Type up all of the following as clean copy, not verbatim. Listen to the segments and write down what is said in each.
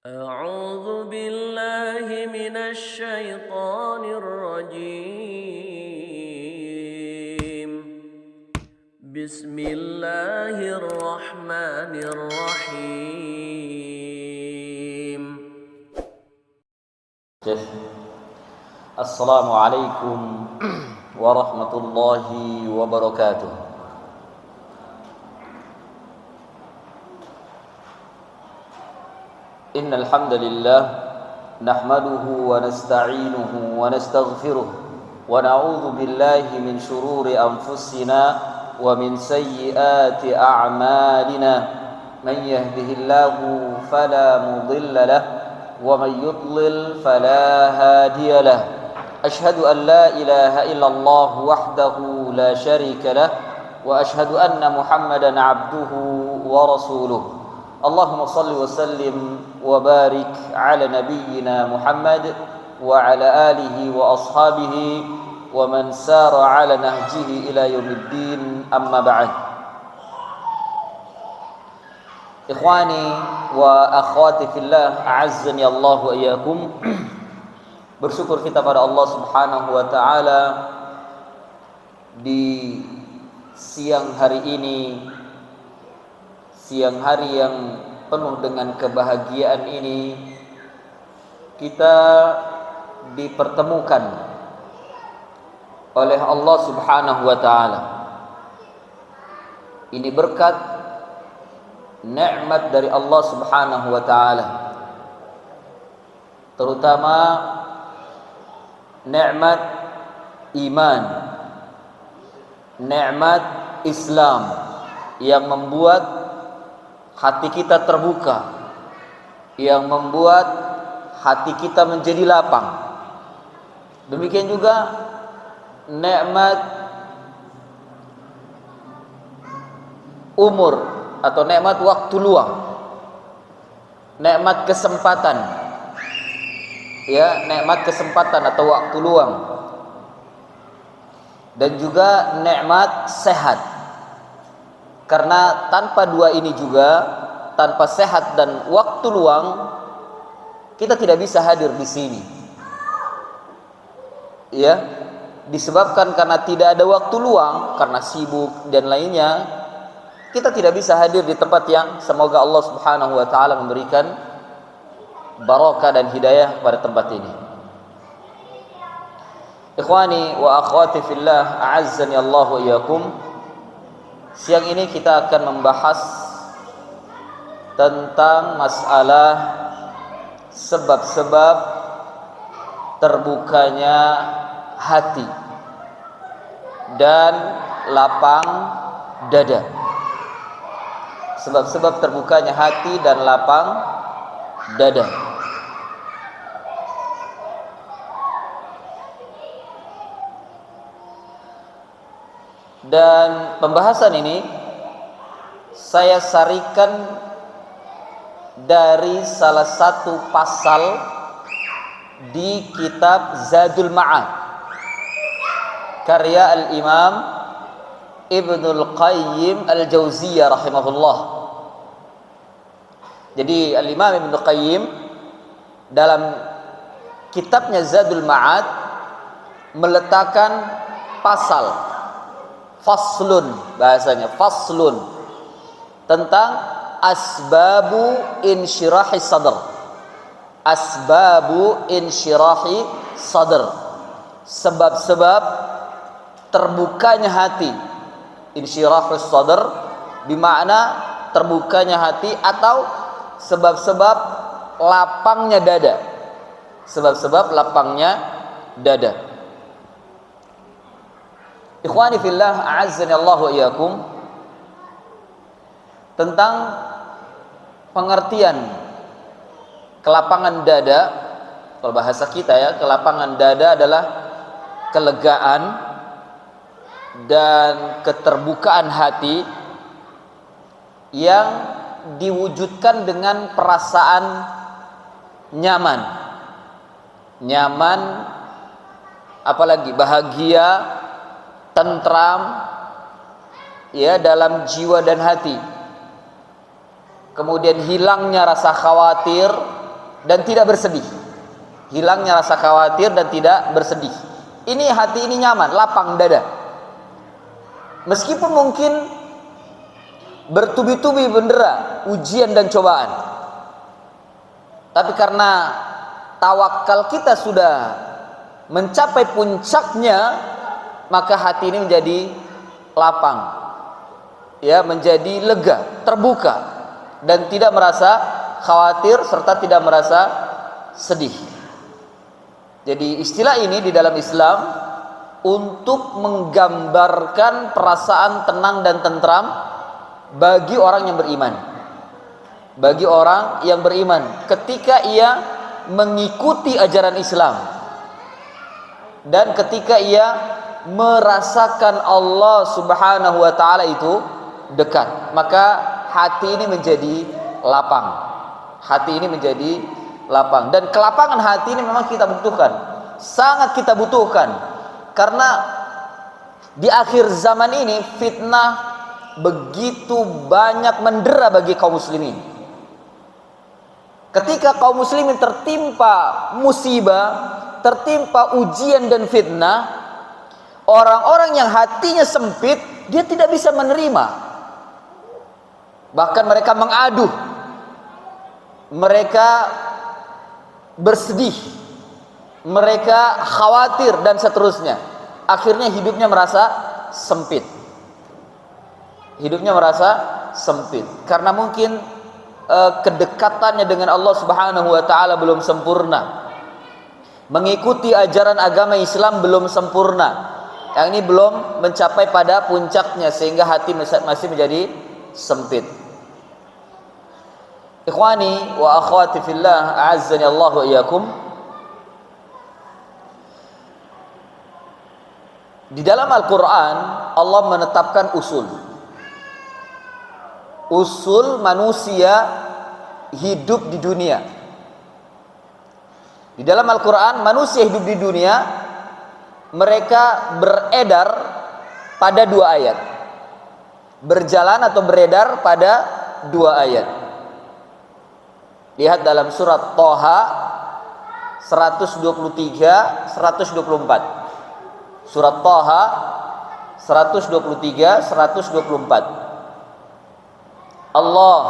أعوذ بالله من الشيطان الرجيم. بسم الله الرحمن الرحيم. السلام عليكم ورحمة الله وبركاته. إن الحمد لله نحمده ونستعينه ونستغفره ونعوذ بالله من شرور أنفسنا ومن سيئات أعمالنا. من يهده الله فلا مضل له ومن يضلل فلا هادي له. أشهد أن لا إله إلا الله وحده لا شريك له وأشهد أن محمدا عبده ورسوله. اللهم صل وسلم وبارك على نبينا محمد وعلى آله وأصحابه ومن سار على نهجه إلى يوم الدين. أما بعد. Ikhwani wa akhwati fillah, a'azzani Allah wa iyyakum. Bersyukur kita pada Allah Subhanahu wa taala di siang hari ini, siang hari yang penuh dengan kebahagiaan ini, kita dipertemukan oleh Allah Subhanahu wa taala. Ini berkat nikmat dari Allah Subhanahu wa taala, terutama nikmat iman, nikmat Islam yang membuat hati kita terbuka, yang membuat hati kita menjadi lapang. Demikian juga nikmat umur atau nikmat waktu luang, nikmat kesempatan, ya, nikmat kesempatan atau waktu luang, dan juga nikmat sehat. Karena tanpa dua ini juga, tanpa sehat dan waktu luang, kita tidak bisa hadir di sini, ya, disebabkan karena tidak ada waktu luang, karena sibuk dan lainnya. Kita tidak bisa hadir di tempat yang semoga Allah Subhanahu wa taala memberikan barakah dan hidayah pada tempat ini. Ikhwani wa akhwati fillah, a'azzani Allah wa iyyakum. Siang ini kita akan membahas tentang masalah sebab-sebab terbukanya hati dan lapang dada. Sebab-sebab terbukanya hati dan lapang dada. Dan pembahasan ini saya sarikan dari salah satu pasal di kitab Zadul Ma'ad karya Al-Imam Ibnul Qayyim Al-Jauziyah rahimahullah. Jadi Al-Imam Ibnul Qayyim dalam kitabnya Zadul Ma'ad meletakkan pasal, faslun bahasanya, faslun, tentang asbabu insyirahi sadr. Asbabu insyirahi sadr, sebab-sebab terbukanya hati. Insyirahus sadr bermakna terbukanya hati atau sebab-sebab lapangnya dada. Sebab-sebab lapangnya dada. Ikhwani fillah, a'azzani Allah wa iyyakum. Tentang pengertian kelapangan dada, kalau bahasa kita ya, kelapangan dada adalah kelegaan dan keterbukaan hati yang diwujudkan dengan perasaan nyaman, apalagi bahagia, tentram, ya, dalam jiwa dan hati. Kemudian hilangnya rasa khawatir, dan tidak bersedih. Hilangnya rasa khawatir dan tidak bersedih. Ini hati ini nyaman, lapang dada. Meskipun mungkin bertubi-tubi bendera ujian dan cobaan, tapi karena tawakal kita sudah mencapai puncaknya, maka hati ini menjadi lapang, ya, menjadi lega, terbuka, dan tidak merasa khawatir serta tidak merasa sedih. Jadi istilah ini di dalam Islam untuk menggambarkan perasaan tenang dan tentram bagi orang yang beriman. Bagi orang yang beriman ketika ia mengikuti ajaran Islam dan ketika ia merasakan Allah Subhanahu wa taala itu dekat, maka hati ini menjadi lapang. Hati ini menjadi lapang, dan kelapangan hati ini memang kita butuhkan, sangat kita butuhkan, karena di akhir zaman ini fitnah begitu banyak mendera bagi kaum muslimin. Ketika kaum muslimin tertimpa musibah, tertimpa ujian dan fitnah, orang-orang yang hatinya sempit, dia tidak bisa menerima. Bahkan mereka mengadu, mereka bersedih, mereka khawatir dan seterusnya. Akhirnya hidupnya merasa sempit. Hidupnya merasa sempit karena mungkin kedekatannya dengan Allah Subhanahu wa taala belum sempurna. Mengikuti ajaran agama Islam belum sempurna. Yang ini belum mencapai pada puncaknya sehingga hati masih menjadi sempit. Ikhwani wa akhwati fillah, a'azzani Allah wa iyyakum. Di dalam Al-Qur'an Allah menetapkan usul manusia hidup di dunia. Di dalam Al-Quran, manusia hidup di dunia, mereka beredar pada 2 ayat. Berjalan atau beredar pada 2 ayat. Lihat dalam surat Thaha 123, 124. Surat Thaha 123, 124. Allah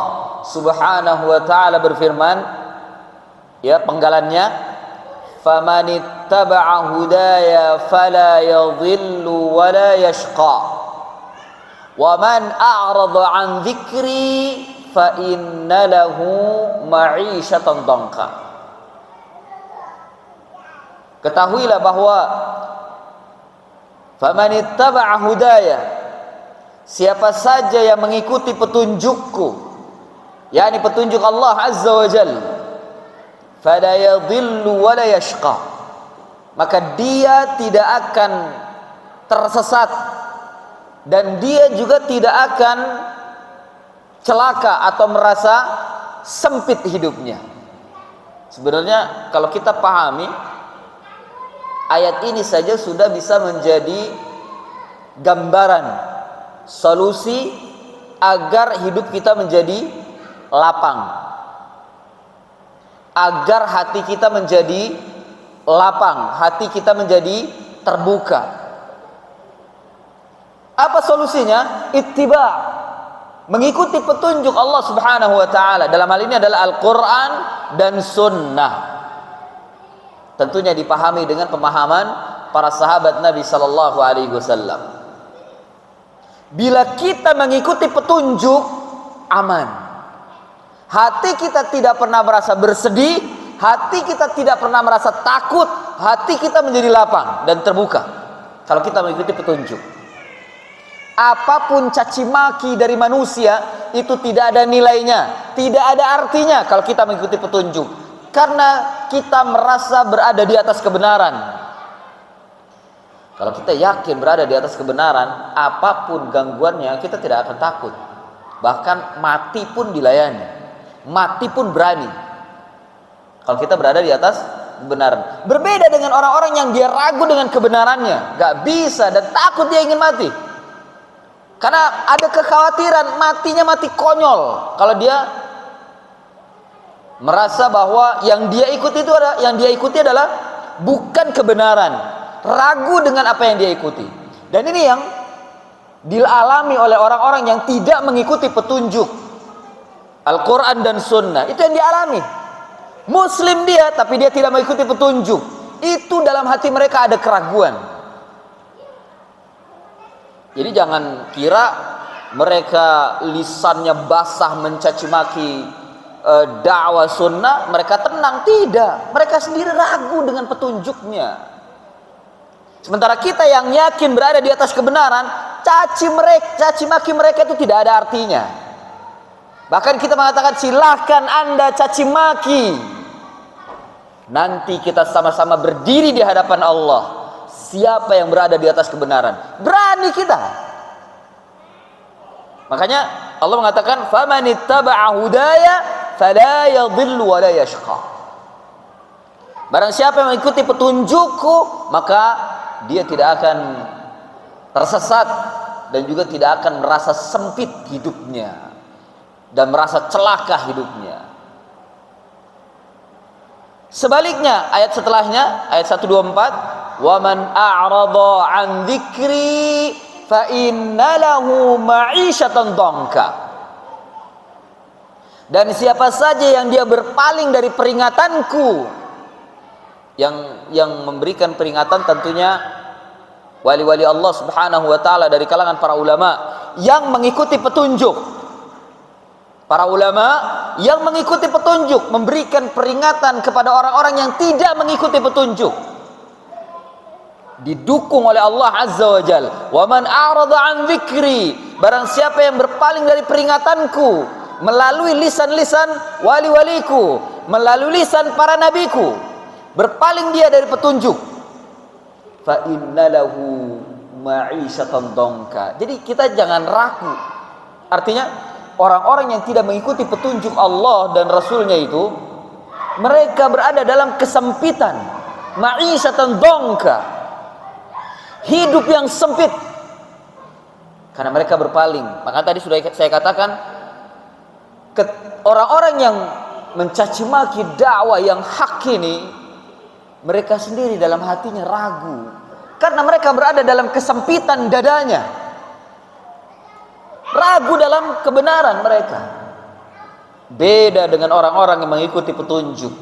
Subhanahu wa taala berfirman, ya, penggalannya, famanittaba'a hudaya fala yadhillu wa la yashqa wa man a'rada 'an dzikri fa inna lahu ma'isyatan dhanka. Ketahuilah bahwa famanittaba'a hudaya, siapa saja yang mengikuti petunjukku, yakni petunjuk Allah Azza wa Jalla, fala yadhillu wa la yashqa, maka dia tidak akan tersesat dan dia juga tidak akan celaka atau merasa sempit hidupnya. Sebenarnya kalau kita pahami ayat ini saja sudah bisa menjadi gambaran solusi agar hidup kita menjadi lapang, agar hati kita menjadi lapang, hati kita menjadi terbuka. Apa solusinya? Ittiba, mengikuti petunjuk Allah Subhanahu wa taala. Dalam hal ini adalah Al-Qur'an dan Sunnah. Tentunya dipahami dengan pemahaman para sahabat Nabi sallallahu alaihi wasallam. Bila kita mengikuti petunjuk, aman. Hati kita tidak pernah merasa bersedih, hati kita tidak pernah merasa takut, hati kita menjadi lapang dan terbuka kalau kita mengikuti petunjuk. Apapun caci maki dari manusia itu tidak ada nilainya, tidak ada artinya kalau kita mengikuti petunjuk, karena kita merasa berada di atas kebenaran. Kalau kita yakin berada di atas kebenaran, apapun gangguannya kita tidak akan takut. Bahkan mati pun dilayani, mati pun berani. Kalau kita berada di atas kebenaran. Berbeda dengan orang-orang yang dia ragu dengan kebenarannya, gak bisa dan takut dia ingin mati. Karena ada kekhawatiran matinya mati konyol kalau dia merasa bahwa yang dia ikuti adalah bukan kebenaran, ragu dengan apa yang dia ikuti. Dan ini yang dialami oleh orang-orang yang tidak mengikuti petunjuk Al-Quran dan Sunnah. Itu yang dialami. Muslim dia, tapi dia tidak mengikuti petunjuk. Itu dalam hati mereka ada keraguan. Jadi jangan kira mereka lisannya basah mencaci maki dakwah sunnah, mereka tenang. Tidak, mereka sendiri ragu dengan petunjuknya. Sementara kita yang yakin berada di atas kebenaran, caci maki mereka itu tidak ada artinya. Bahkan kita mengatakan silahkan Anda caci maki, nanti kita sama-sama berdiri di hadapan Allah. Siapa yang berada di atas kebenaran, berani kita. Makanya Allah mengatakan famanittaba'a hudaya fala yadhillu wa la yashqa. Barang siapa yang mengikuti petunjukku, maka dia tidak akan tersesat dan juga tidak akan merasa sempit hidupnya dan merasa celaka hidupnya. Sebaliknya, ayat setelahnya, ayat 124, wa man a'rada 'an dzikri fa inna lahu ma'isyatan dhanka. Dan siapa saja yang dia berpaling dari peringatanku, yang memberikan peringatan tentunya wali-wali Allah Subhanahu wa taala dari kalangan para ulama yang mengikuti petunjuk. Para ulama yang mengikuti petunjuk memberikan peringatan kepada orang-orang yang tidak mengikuti petunjuk. Didukung oleh Allah Azza wa Jalla. Wa man a'rada 'an dzikri, barang siapa yang berpaling dari peringatanku melalui lisan-lisan wali-waliku, melalui lisan para nabiku, berpaling dia dari petunjuk, fa innalahu ma'isyatan dhanka. Jadi kita jangan ragu. Artinya orang-orang yang tidak mengikuti petunjuk Allah dan Rasulnya itu, mereka berada dalam kesempitan, ma'isyatan dhanka, hidup yang sempit, karena mereka berpaling. Maka tadi sudah saya katakan, orang-orang yang mencaci maki dakwah yang hak ini, mereka sendiri dalam hatinya ragu, karena mereka berada dalam kesempitan dadanya, ragu dalam kebenaran mereka. Beda dengan orang-orang yang mengikuti petunjuk,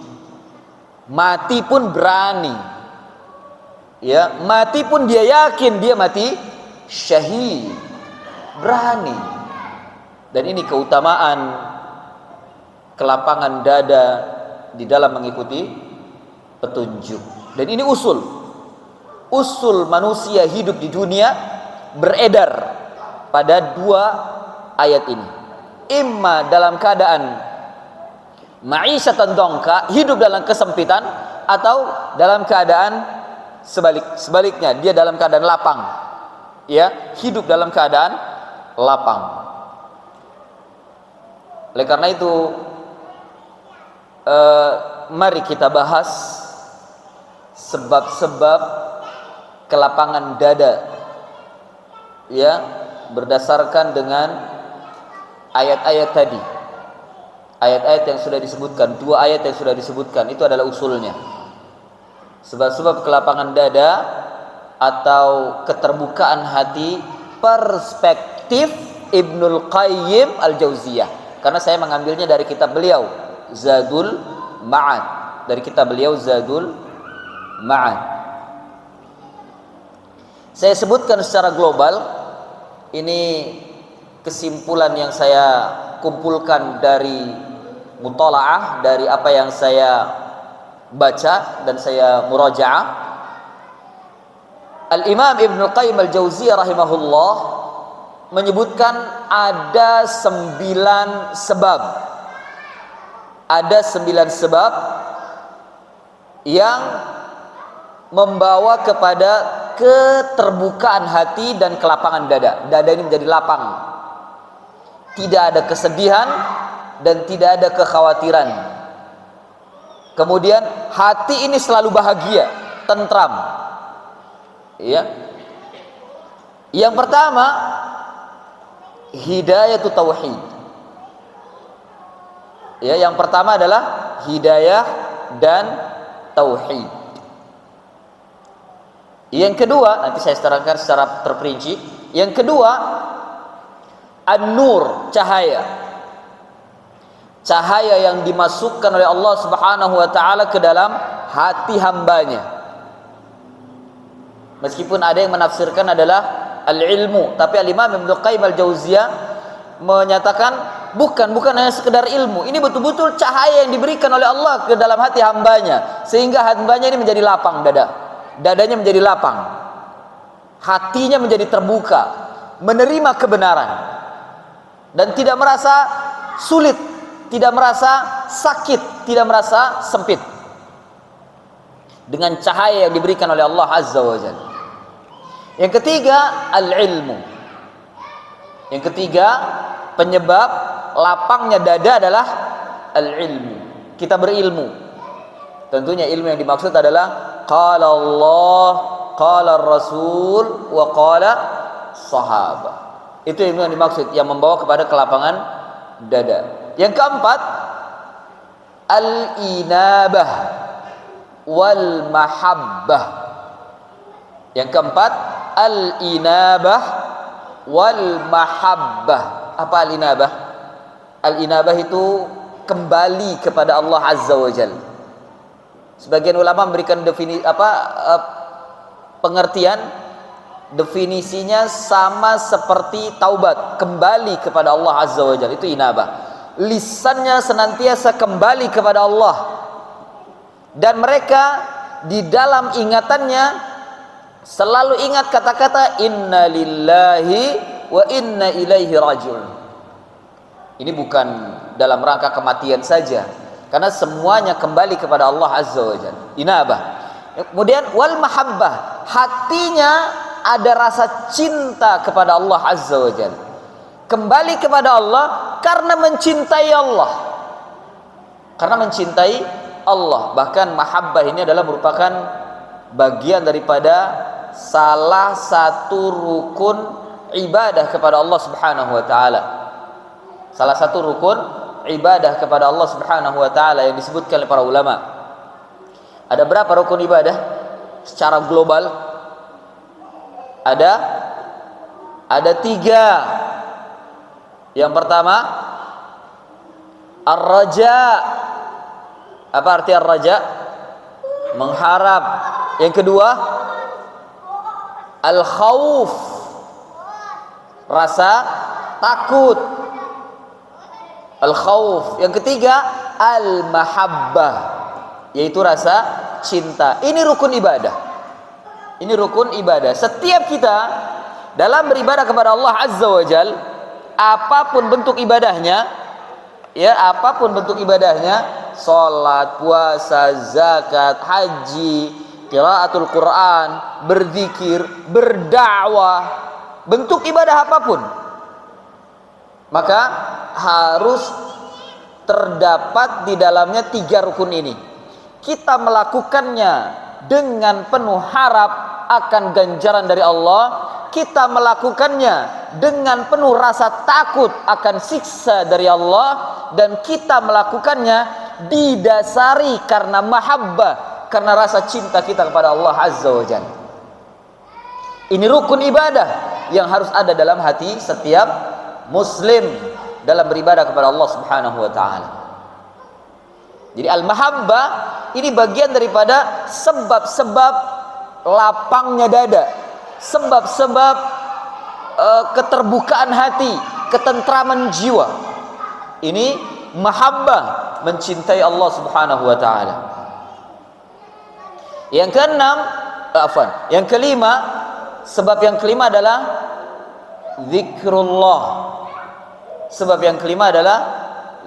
mati pun berani, ya, mati pun dia yakin dia mati syahid, berani. Dan ini keutamaan kelapangan dada di dalam mengikuti petunjuk. Dan ini usul manusia hidup di dunia beredar pada dua ayat ini. Imma dalam keadaan ma'isyatan dhanka, hidup dalam kesempitan, atau dalam keadaan sebaliknya, dia dalam keadaan lapang, ya, hidup dalam keadaan lapang. Oleh karena itu mari kita bahas sebab-sebab kelapangan dada, ya, berdasarkan dengan ayat-ayat tadi. Ayat-ayat yang sudah disebutkan, dua ayat yang sudah disebutkan, itu adalah usulnya. Sebab-sebab kelapangan dada atau keterbukaan hati, perspektif Ibnul Qayyim Al-Jauziyah. Karena saya mengambilnya dari kitab beliau Zadul Ma'ad, dari kitab beliau Zadul Ma'ad. Saya sebutkan secara global, ini kesimpulan yang saya kumpulkan dari mutalaah, dari apa yang saya baca dan saya murajaah. Al-Imam Ibnul Qayyim Al-Jauziyah rahimahullah menyebutkan ada 9 sebab. Ada 9 sebab yang membawa kepada keterbukaan hati dan kelapangan dada. Dada ini menjadi lapang, tidak ada kesedihan dan tidak ada kekhawatiran. Kemudian hati ini selalu bahagia, tentram, ya. Yang pertama, hidayatut tauhid, ya. Yang pertama adalah hidayah dan tauhid. Yang kedua, nanti saya terangkan secara terperinci. Yang kedua, an-nur, cahaya. Cahaya yang dimasukkan oleh Allah Subhanahu wa taala ke dalam hati hambanya. Meskipun ada yang menafsirkan adalah al-ilmu, tapi Al-Imam Ibnu Qayyim al-Jauziyah menyatakan bukan hanya sekedar ilmu. Ini betul-betul cahaya yang diberikan oleh Allah ke dalam hati hambanya, sehingga hambanya ini menjadi lapang dadanya menjadi lapang, hatinya menjadi terbuka, menerima kebenaran, dan tidak merasa sulit, tidak merasa sakit, tidak merasa sempit dengan cahaya yang diberikan oleh Allah Azza wa Jalla. Yang ketiga, al-ilmu. Yang ketiga, penyebab lapangnya dada adalah al-ilmu. Kita berilmu. Tentunya ilmu yang dimaksud adalah qala Allah, qala Rasul, wa qala sahabah. Itu ilmu yang dimaksud, yang membawa kepada kelapangan dada. Yang keempat, al-inabah wal mahabbah. Yang keempat, al-inabah wal mahabbah. Apa al-inabah? Al-inabah itu kembali kepada Allah Azza wa Jalla. Sebagian ulama memberikan pengertian, definisinya sama seperti taubat, kembali kepada Allah Azza wa Jalla. Itu inabah. Lisannya senantiasa kembali kepada Allah, dan mereka di dalam ingatannya selalu ingat kata-kata inna lillahi wa inna ilaihi raji'un. Ini bukan dalam rangka kematian saja, karena semuanya kembali kepada Allah Azza wa Jalla. Inabah. Kemudian wal mahabbah, hatinya ada rasa cinta kepada Allah Azza wa Jalla. Kembali kepada Allah karena mencintai Allah. Karena mencintai Allah. Bahkan mahabbah ini adalah merupakan bagian daripada salah satu rukun ibadah kepada Allah Subhanahu wa taala. Salah satu rukun ibadah kepada Allah Subhanahu wa taala yang disebutkan oleh para ulama. Ada berapa rukun ibadah secara global? Ada 3. Yang pertama, ar-raja. Apa arti ar-raja? Mengharap. Yang kedua, al-khauf, rasa takut. Al-khauf. Yang ketiga, al-mahabbah, yaitu rasa cinta. Ini rukun ibadah. Ini rukun ibadah. Setiap kita dalam beribadah kepada Allah Azza wa Jal, apapun bentuk ibadahnya, apapun bentuk ibadahnya, salat, puasa, zakat, haji, qiraatul Quran, berzikir, berdakwah, bentuk ibadah apapun, maka harus terdapat di dalamnya 3 rukun ini. Kita melakukannya dengan penuh harap akan ganjaran dari Allah. Kita melakukannya dengan penuh rasa takut akan siksa dari Allah, dan kita melakukannya didasari karena mahabbah, karena rasa cinta kita kepada Allah Azza wa Jalla. Ini rukun ibadah yang harus ada dalam hati setiap muslim dalam beribadah kepada Allah Subhanahu wa taala. Jadi al-mahabbah ini bagian daripada sebab-sebab lapangnya dada, sebab-sebab keterbukaan hati, ketentraman jiwa. Ini mahabbah, mencintai Allah Subhanahu wa taala. Yang kelima, sebab yang kelima adalah zikrullah. Sebab yang kelima adalah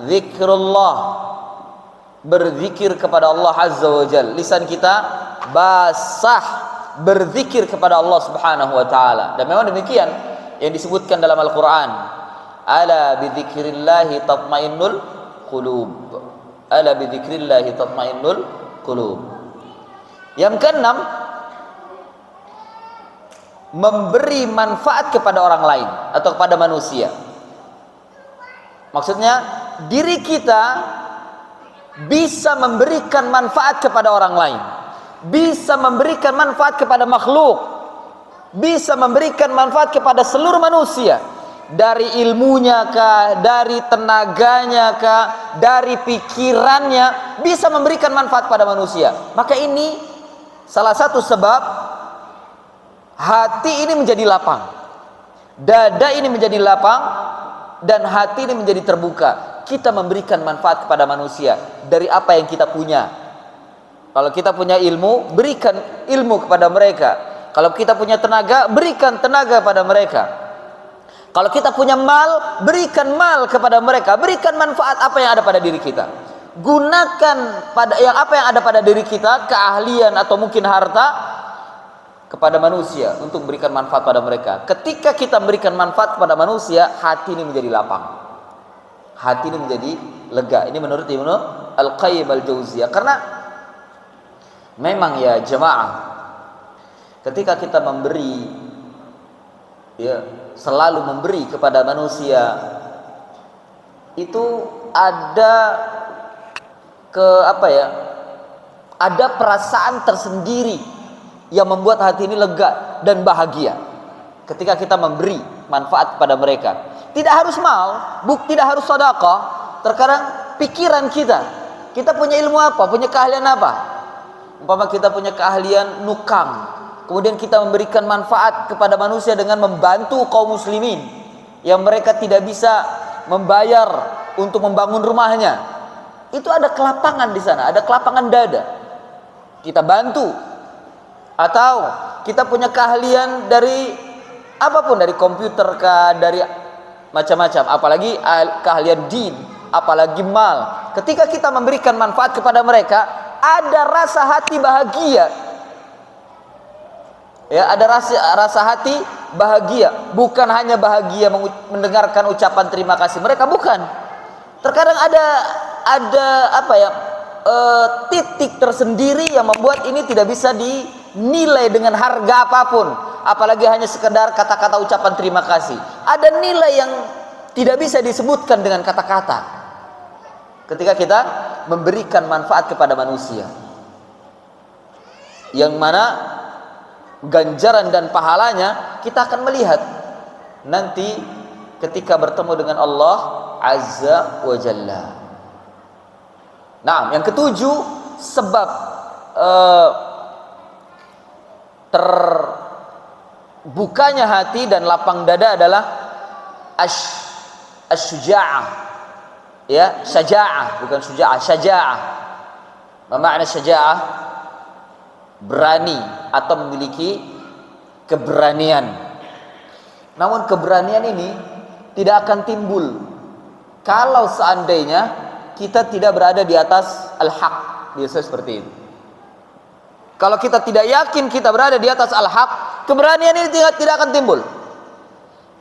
zikrullah, berzikir kepada Allah Azza wa Jalla. Lisan kita basah berzikir kepada Allah Subhanahu wa taala. Dan memang demikian yang disebutkan dalam Al-Qur'an. Ala bidzikrillahi tatmainnul qulub. Ala bidzikrillahi tatmainnul qulub. Yang keenam, memberi manfaat kepada orang lain atau kepada manusia. Maksudnya diri kita bisa memberikan manfaat kepada orang lain, bisa memberikan manfaat kepada makhluk, bisa memberikan manfaat kepada seluruh manusia, dari ilmunya kah, dari tenaganya kah, dari pikirannya, bisa memberikan manfaat pada manusia. Maka ini salah satu sebab hati ini menjadi lapang, dada ini menjadi lapang, dan hati ini menjadi terbuka. Kita memberikan manfaat kepada manusia dari apa yang kita punya. Kalau kita punya ilmu, berikan ilmu kepada mereka. Kalau kita punya tenaga, berikan tenaga pada mereka. Kalau kita punya mal, berikan mal kepada mereka. Berikan manfaat apa yang ada pada diri kita. Gunakan pada apa yang ada pada diri kita, keahlian atau mungkin harta, kepada manusia untuk berikan manfaat pada mereka. Ketika kita berikan manfaat kepada manusia, hati ini menjadi lapang, hati ini menjadi lega. Ini menurut Ibnu Al-Qayyim Al-Jauziyah. Karena memang ya jemaah, ketika kita memberi, ya, selalu memberi kepada manusia, itu ada ada perasaan tersendiri yang membuat hati ini lega dan bahagia ketika kita memberi manfaat kepada mereka. Tidak harus mal, tidak harus sedekah. Terkadang pikiran kita punya ilmu apa, punya keahlian apa. Umpama kita punya keahlian nukang, kemudian kita memberikan manfaat kepada manusia dengan membantu kaum muslimin yang mereka tidak bisa membayar untuk membangun rumahnya. Itu ada kelapangan di sana, ada kelapangan dada. Kita bantu. Atau kita punya keahlian dari apapun, dari komputer kah, dari macam-macam, apalagi keahlian din, apalagi mal. Ketika kita memberikan manfaat kepada mereka, ada rasa hati bahagia. Ya, ada rasa hati bahagia. Bukan hanya bahagia mendengarkan ucapan terima kasih mereka, bukan. Terkadang ada titik tersendiri yang membuat ini tidak bisa dinilai dengan harga apapun, apalagi hanya sekedar kata-kata ucapan terima kasih. Ada nilai yang tidak bisa disebutkan dengan kata-kata ketika kita memberikan manfaat kepada manusia, yang mana ganjaran dan pahalanya kita akan melihat nanti ketika bertemu dengan Allah Azza wa Jalla. Nah, yang ketujuh, sebab terbukanya hati dan lapang dada adalah asy-syuja'ah. Ya, syaja'ah, bukan syuja'ah, syaja'ah. Apa makna syaja'ah? Berani atau memiliki keberanian. Namun keberanian ini tidak akan timbul kalau seandainya kita tidak berada di atas al-haq. Biasa seperti itu. Kalau kita tidak yakin kita berada di atas al-haq, keberanian ini tidak akan timbul.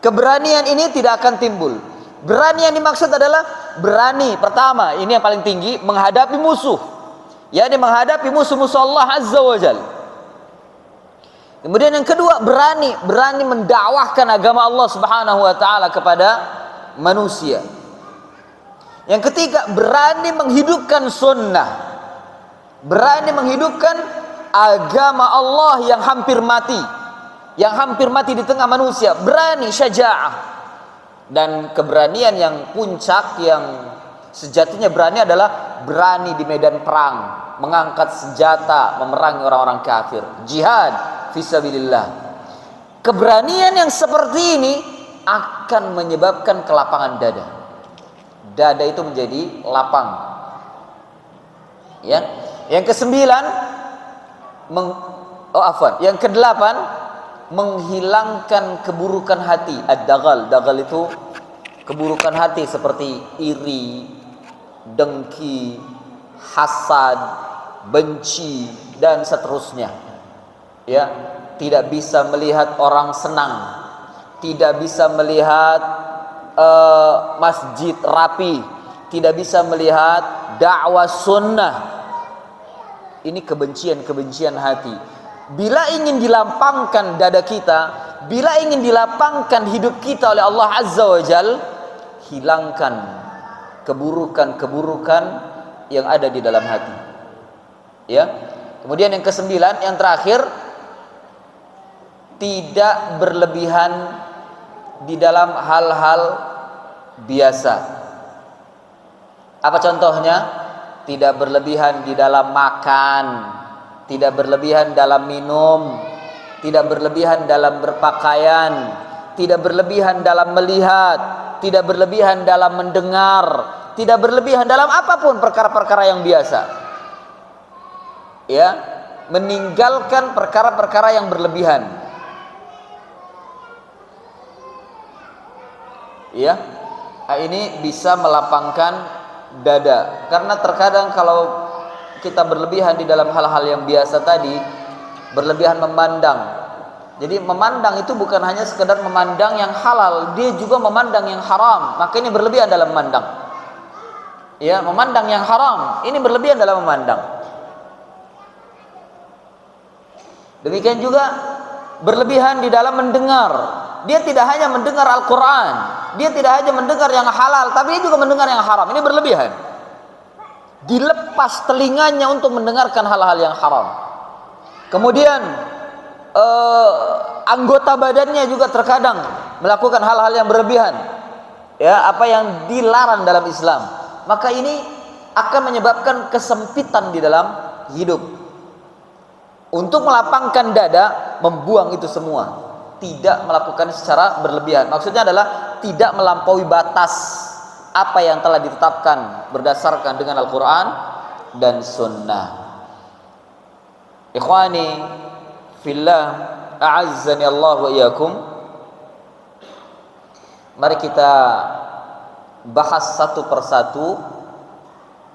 Keberanian ini tidak akan timbul. Berani yang dimaksud adalah berani, pertama, ini yang paling tinggi, menghadapi musuh. yakni menghadapi musuh-musuh Allah Azza wa Jalla. Kemudian yang kedua, berani mendakwahkan agama Allah Subhanahu wa taala kepada manusia. Yang ketiga, berani menghidupkan sunnah. Berani menghidupkan agama Allah yang hampir mati. Yang hampir mati di tengah manusia. Berani, syaja'ah. Dan keberanian yang puncak, yang sejatinya berani adalah berani di medan perang, mengangkat senjata, memerangi orang-orang kafir, jihad fisabilillah. Keberanian yang seperti ini akan menyebabkan kelapangan dada. Dada itu menjadi lapang. Ya. Yang kesembilan, yang kedelapan, menghilangkan keburukan hati. Ad-daghal, daghal itu keburukan hati seperti iri, dengki, hasad, benci dan seterusnya. Ya, tidak bisa melihat orang senang, tidak bisa melihat masjid rapi, tidak bisa melihat dakwah sunnah. Ini kebencian-kebencian hati. Bila ingin dilapangkan dada kita, bila ingin dilapangkan hidup kita oleh Allah Azza wa Jal, hilangkan keburukan-keburukan yang ada di dalam hati. Ya. Kemudian yang kesembilan, yang terakhir, tidak berlebihan di dalam hal-hal biasa. Apa contohnya? Tidak berlebihan di dalam makan, tidak berlebihan dalam minum, tidak berlebihan dalam berpakaian, tidak berlebihan dalam melihat, tidak berlebihan dalam mendengar, tidak berlebihan dalam apapun perkara-perkara yang biasa. Ya, meninggalkan perkara-perkara yang berlebihan. Ya, ini bisa melapangkan dada. Karena terkadang kalau kita berlebihan di dalam hal-hal yang biasa tadi, berlebihan memandang. Jadi memandang itu bukan hanya sekedar memandang yang halal, dia juga memandang yang haram. Maka ini berlebihan dalam memandang. Ya, memandang yang haram, ini berlebihan dalam memandang. Demikian juga berlebihan di dalam mendengar. Dia tidak hanya mendengar Al-Quran, dia tidak hanya mendengar yang halal, tapi dia juga mendengar yang haram. Ini berlebihan. Dilepas telinganya untuk mendengarkan hal-hal yang haram. Kemudian anggota badannya juga terkadang melakukan hal-hal yang berlebihan. Ya, apa yang dilarang dalam Islam. Maka ini akan menyebabkan kesempitan di dalam hidup. Untuk melapangkan dada, membuang itu semua, tidak melakukan secara berlebihan. Maksudnya adalah tidak melampaui batas apa yang telah ditetapkan berdasarkan dengan Al-Quran dan Sunnah. Ikhwani fillah, a'azzani Allah wa iyyakum. Mari kita bahas satu persatu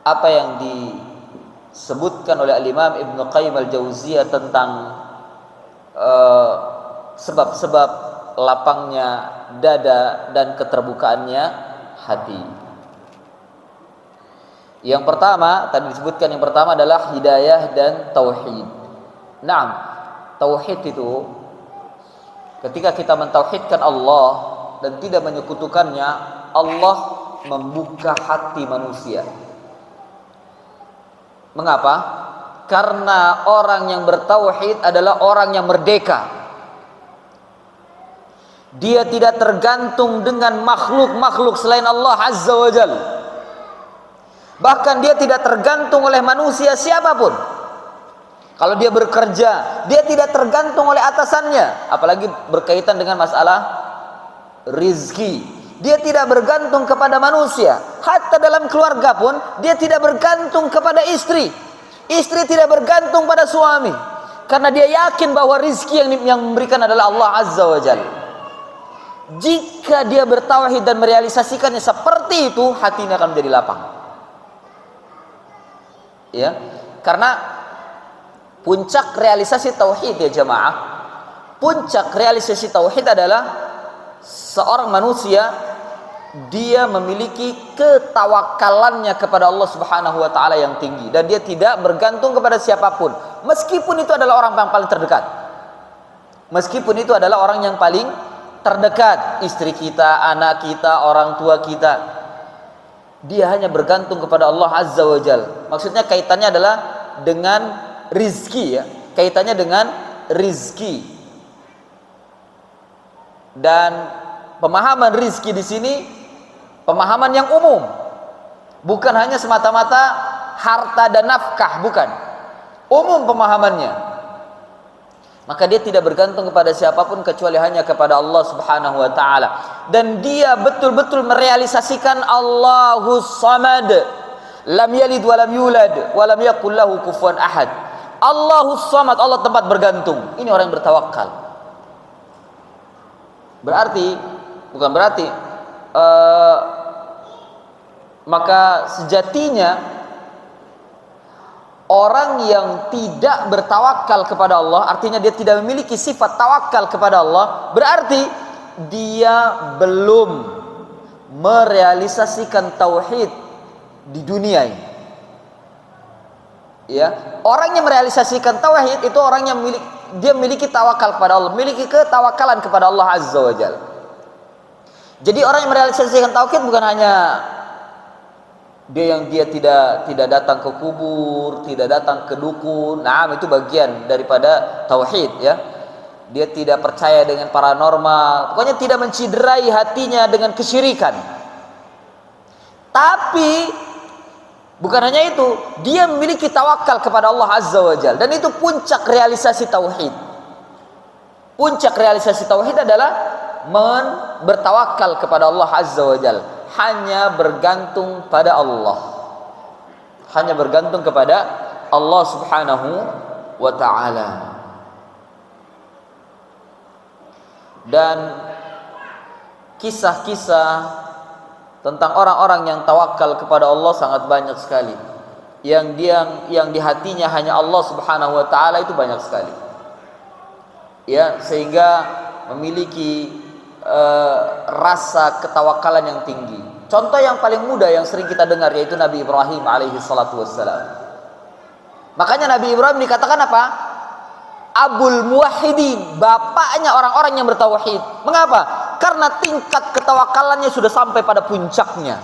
apa yang disebutkan oleh Al-Imam Ibn Qayyim Al-Jauziyah tentang sebab-sebab lapangnya dada dan keterbukaannya hati. Yang pertama, tadi disebutkan yang pertama adalah hidayah dan tauhid. Naam, tauhid itu ketika kita mentauhidkan Allah dan tidak menyekutukannya, Allah membuka hati manusia. Mengapa? Karena orang yang bertauhid adalah orang yang merdeka. Dia tidak tergantung dengan makhluk-makhluk selain Allah Azza wa Jal. Bahkan dia tidak tergantung oleh manusia siapapun. Kalau dia bekerja, dia tidak tergantung oleh atasannya. Apalagi berkaitan dengan masalah rizki, dia tidak bergantung kepada manusia. Hatta dalam keluarga pun dia tidak bergantung kepada istri. Istri tidak bergantung pada suami, karena dia yakin bahwa rizki yang memberikan adalah Allah Azza wa Jalla. Jika dia bertauhid dan merealisasikannya seperti itu, hatinya akan menjadi lapang. Ya, karena puncak realisasi tauhid ya jamaah, puncak realisasi tauhid adalah seorang manusia dia memiliki ketawakalannya kepada Allah Subhanahu wa taala yang tinggi, dan dia tidak bergantung kepada siapapun, meskipun itu adalah orang yang paling terdekat. Meskipun itu adalah orang yang paling terdekat, istri kita, anak kita, orang tua kita. Dia hanya bergantung kepada Allah Azza wa Jal. Maksudnya kaitannya adalah dengan rizki ya, kaitannya dengan rizki. Dan pemahaman rizki di sini pemahaman yang umum, bukan hanya semata-mata harta dan nafkah, bukan. Umum pemahamannya. Maka dia tidak bergantung kepada siapapun kecuali hanya kepada Allah Subhanahu wa taala, dan dia betul-betul merealisasikan Allahus Samad, lam yalid wa lam yulad wa lam yakul lahu kufuwan ahad. Allahus Samad, Allah tempat bergantung. Ini orang yang bertawakal. Maka sejatinya orang yang tidak bertawakal kepada Allah, artinya dia tidak memiliki sifat tawakal kepada Allah, berarti dia belum merealisasikan tauhid di dunia ini. Ya, orang yang merealisasikan tauhid itu orang yang dia memiliki tawakal kepada Allah, memiliki ketawakalan kepada Allah Azza wa Jalla. Jadi orang yang merealisasikan tauhid bukan hanya dia tidak datang ke kubur, tidak datang ke dukun. Nah, itu bagian daripada tauhid ya. Dia tidak percaya dengan paranormal. Pokoknya tidak menciderai hatinya dengan kesyirikan. Tapi bukan hanya itu, dia memiliki tawakal kepada Allah Azza wa Jalla, dan itu puncak realisasi tauhid. Puncak realisasi tauhid adalah bertawakal kepada Allah Azza wa Jalla. Hanya bergantung pada Allah, hanya bergantung kepada Allah Subhanahu wa ta'ala. Dan kisah-kisah tentang orang-orang yang tawakal kepada Allah sangat banyak sekali. Yang di hatinya hanya Allah Subhanahu wa ta'ala itu banyak sekali ya, sehingga memiliki rasa ketawakalan yang tinggi. Contoh yang paling mudah yang sering kita dengar yaitu Nabi Ibrahim alaihi salatu wassalam. Makanya Nabi Ibrahim dikatakan apa? Abul Muwahhidin, bapaknya orang-orang yang bertauhid. Mengapa? Karena tingkat ketawakalannya sudah sampai pada puncaknya.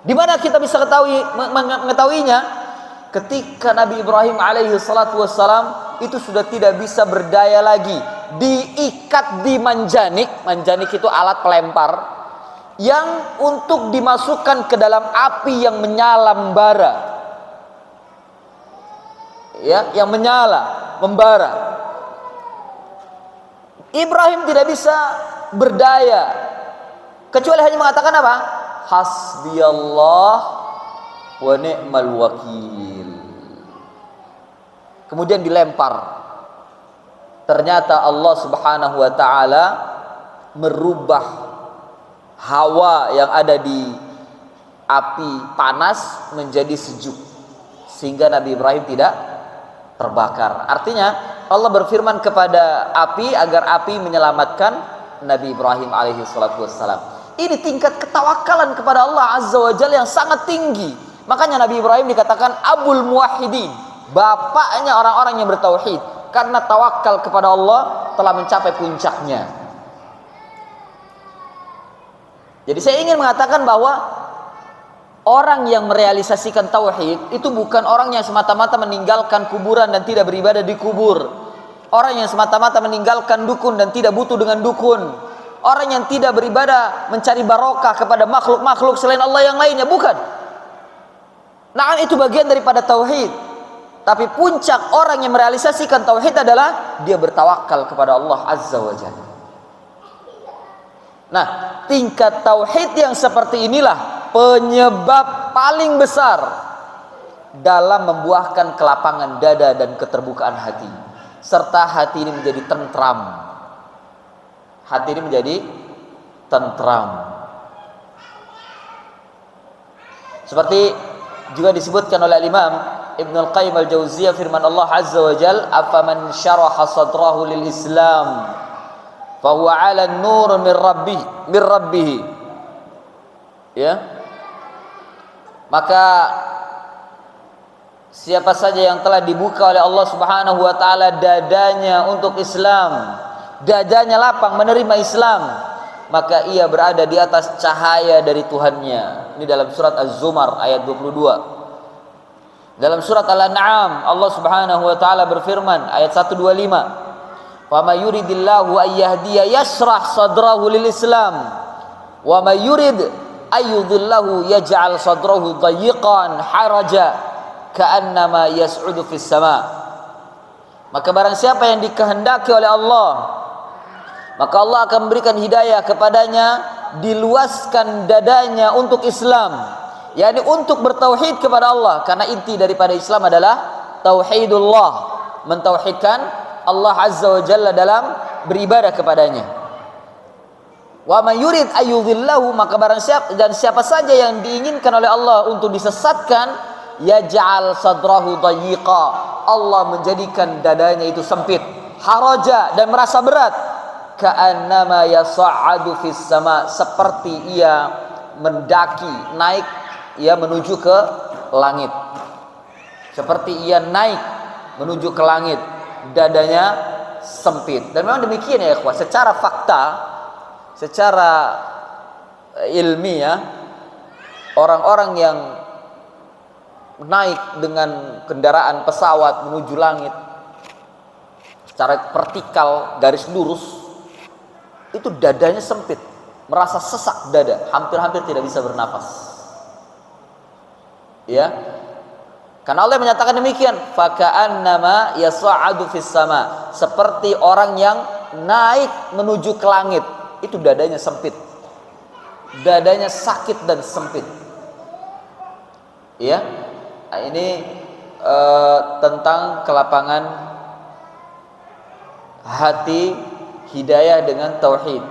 Di mana kita bisa mengetahuinya? Ketika Nabi Ibrahim alaihi salatu wassalam itu sudah tidak bisa berdaya lagi, diikat di manjanik. Manjanik itu alat pelempar yang untuk dimasukkan ke dalam api yang menyala membara ya, yang menyala membara. Ibrahim tidak bisa berdaya kecuali hanya mengatakan apa? Hasbiyallah wa ni'mal wakil. Kemudian dilempar. Ternyata Allah Subhanahu wa ta'ala merubah hawa yang ada di api panas menjadi sejuk, sehingga Nabi Ibrahim tidak terbakar. Artinya Allah berfirman kepada api agar api menyelamatkan Nabi Ibrahim alaihi salatu wassalam. Ini tingkat ketawakalan kepada Allah Azza wa Jalla yang sangat tinggi. Makanya Nabi Ibrahim dikatakan Abul Muwahhidin, bapaknya orang-orang yang bertauhid, karena tawakal kepada Allah telah mencapai puncaknya. Jadi saya ingin mengatakan bahwa orang yang merealisasikan tauhid itu bukan orang yang semata-mata meninggalkan kuburan dan tidak beribadah di kubur. Orang yang semata-mata meninggalkan dukun dan tidak butuh dengan dukun. Orang yang tidak beribadah mencari barokah kepada makhluk-makhluk selain Allah yang lainnya, bukan. Nah, itu bagian daripada tauhid. Tapi puncak orang yang merealisasikan tauhid adalah dia bertawakal kepada Allah Azza wa Jalla. Nah, tingkat tauhid yang seperti inilah penyebab paling besar dalam membuahkan kelapangan dada dan keterbukaan hati, serta hati ini menjadi tentram. Hati ini menjadi tentram. Seperti juga disebutkan oleh Imam Ibn Al-Qayyim Al-Jauziyah, firman Allah Azza wa Jal, afaman syaraha sadrahu lil Islam fahuwa ala nur min rabbih. Ya, maka siapa saja yang telah dibuka oleh Allah Subhanahu wa ta'ala dadanya untuk Islam, dadanya lapang menerima Islam, maka ia berada di atas cahaya dari Tuhannya. Ini dalam surat Az-Zumar ayat 22. Dalam surat Al-An'am Allah Subhanahu wa taala berfirman ayat 125, "Wa may yuridillahu ay yahdiya yashrah sadrahu lil Islam, wa may yurid ay yudhillahu yaj'al sadrahu dayiqan haraja ka'annama yas'udu fis sama." Maka barang siapa yang dikehendaki oleh Allah, maka Allah akan memberikan hidayah kepadanya, diluaskan dadanya untuk Islam, yakni untuk bertauhid kepada Allah, karena inti daripada Islam adalah tauhidullah, mentauhidkan Allah Azza wa Jalla dalam beribadah kepadanya. Wa may yurid ayyudhillahu, maka barang siapa saja yang diinginkan oleh Allah untuk disesatkan, yaj'al sadrahu dayiqa, Allah menjadikan dadanya itu sempit, haraja, dan merasa berat, ka'annama yas'adu fis sama, seperti ia mendaki, naik, ia menuju ke langit. Seperti ia naik menuju ke langit, dadanya sempit. Dan memang demikian ya ikhwah, secara fakta, secara ilmiah, orang-orang yang naik dengan kendaraan pesawat menuju langit secara vertikal, garis lurus, itu dadanya sempit, merasa sesak dada, hampir-hampir tidak bisa bernafas. Ya, karena Allah menyatakan demikian, faka'annama yas'adu fis sama, seperti orang yang naik menuju ke langit, itu dadanya sempit, dadanya sakit dan sempit. Ya, nah, ini tentang kelapangan hati, hidayah dengan tauhid.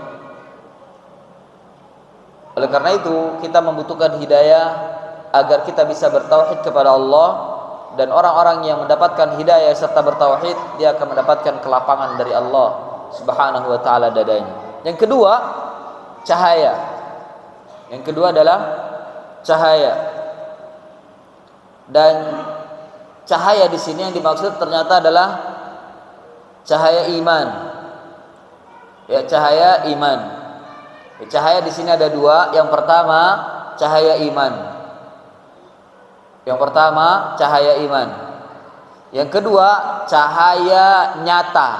Oleh karena itu kita membutuhkan hidayah agar kita bisa bertauhid kepada Allah, dan orang-orang yang mendapatkan hidayah serta bertauhid, dia akan mendapatkan kelapangan dari Allah Subhanahu wa taala dadanya. Yang kedua, cahaya. Yang kedua adalah cahaya. Dan cahaya di sini yang dimaksud ternyata adalah cahaya iman. Ya, cahaya iman. Ya, cahaya di sini ada dua. Yang pertama, cahaya iman. Yang pertama, cahaya iman. Yang kedua, cahaya nyata.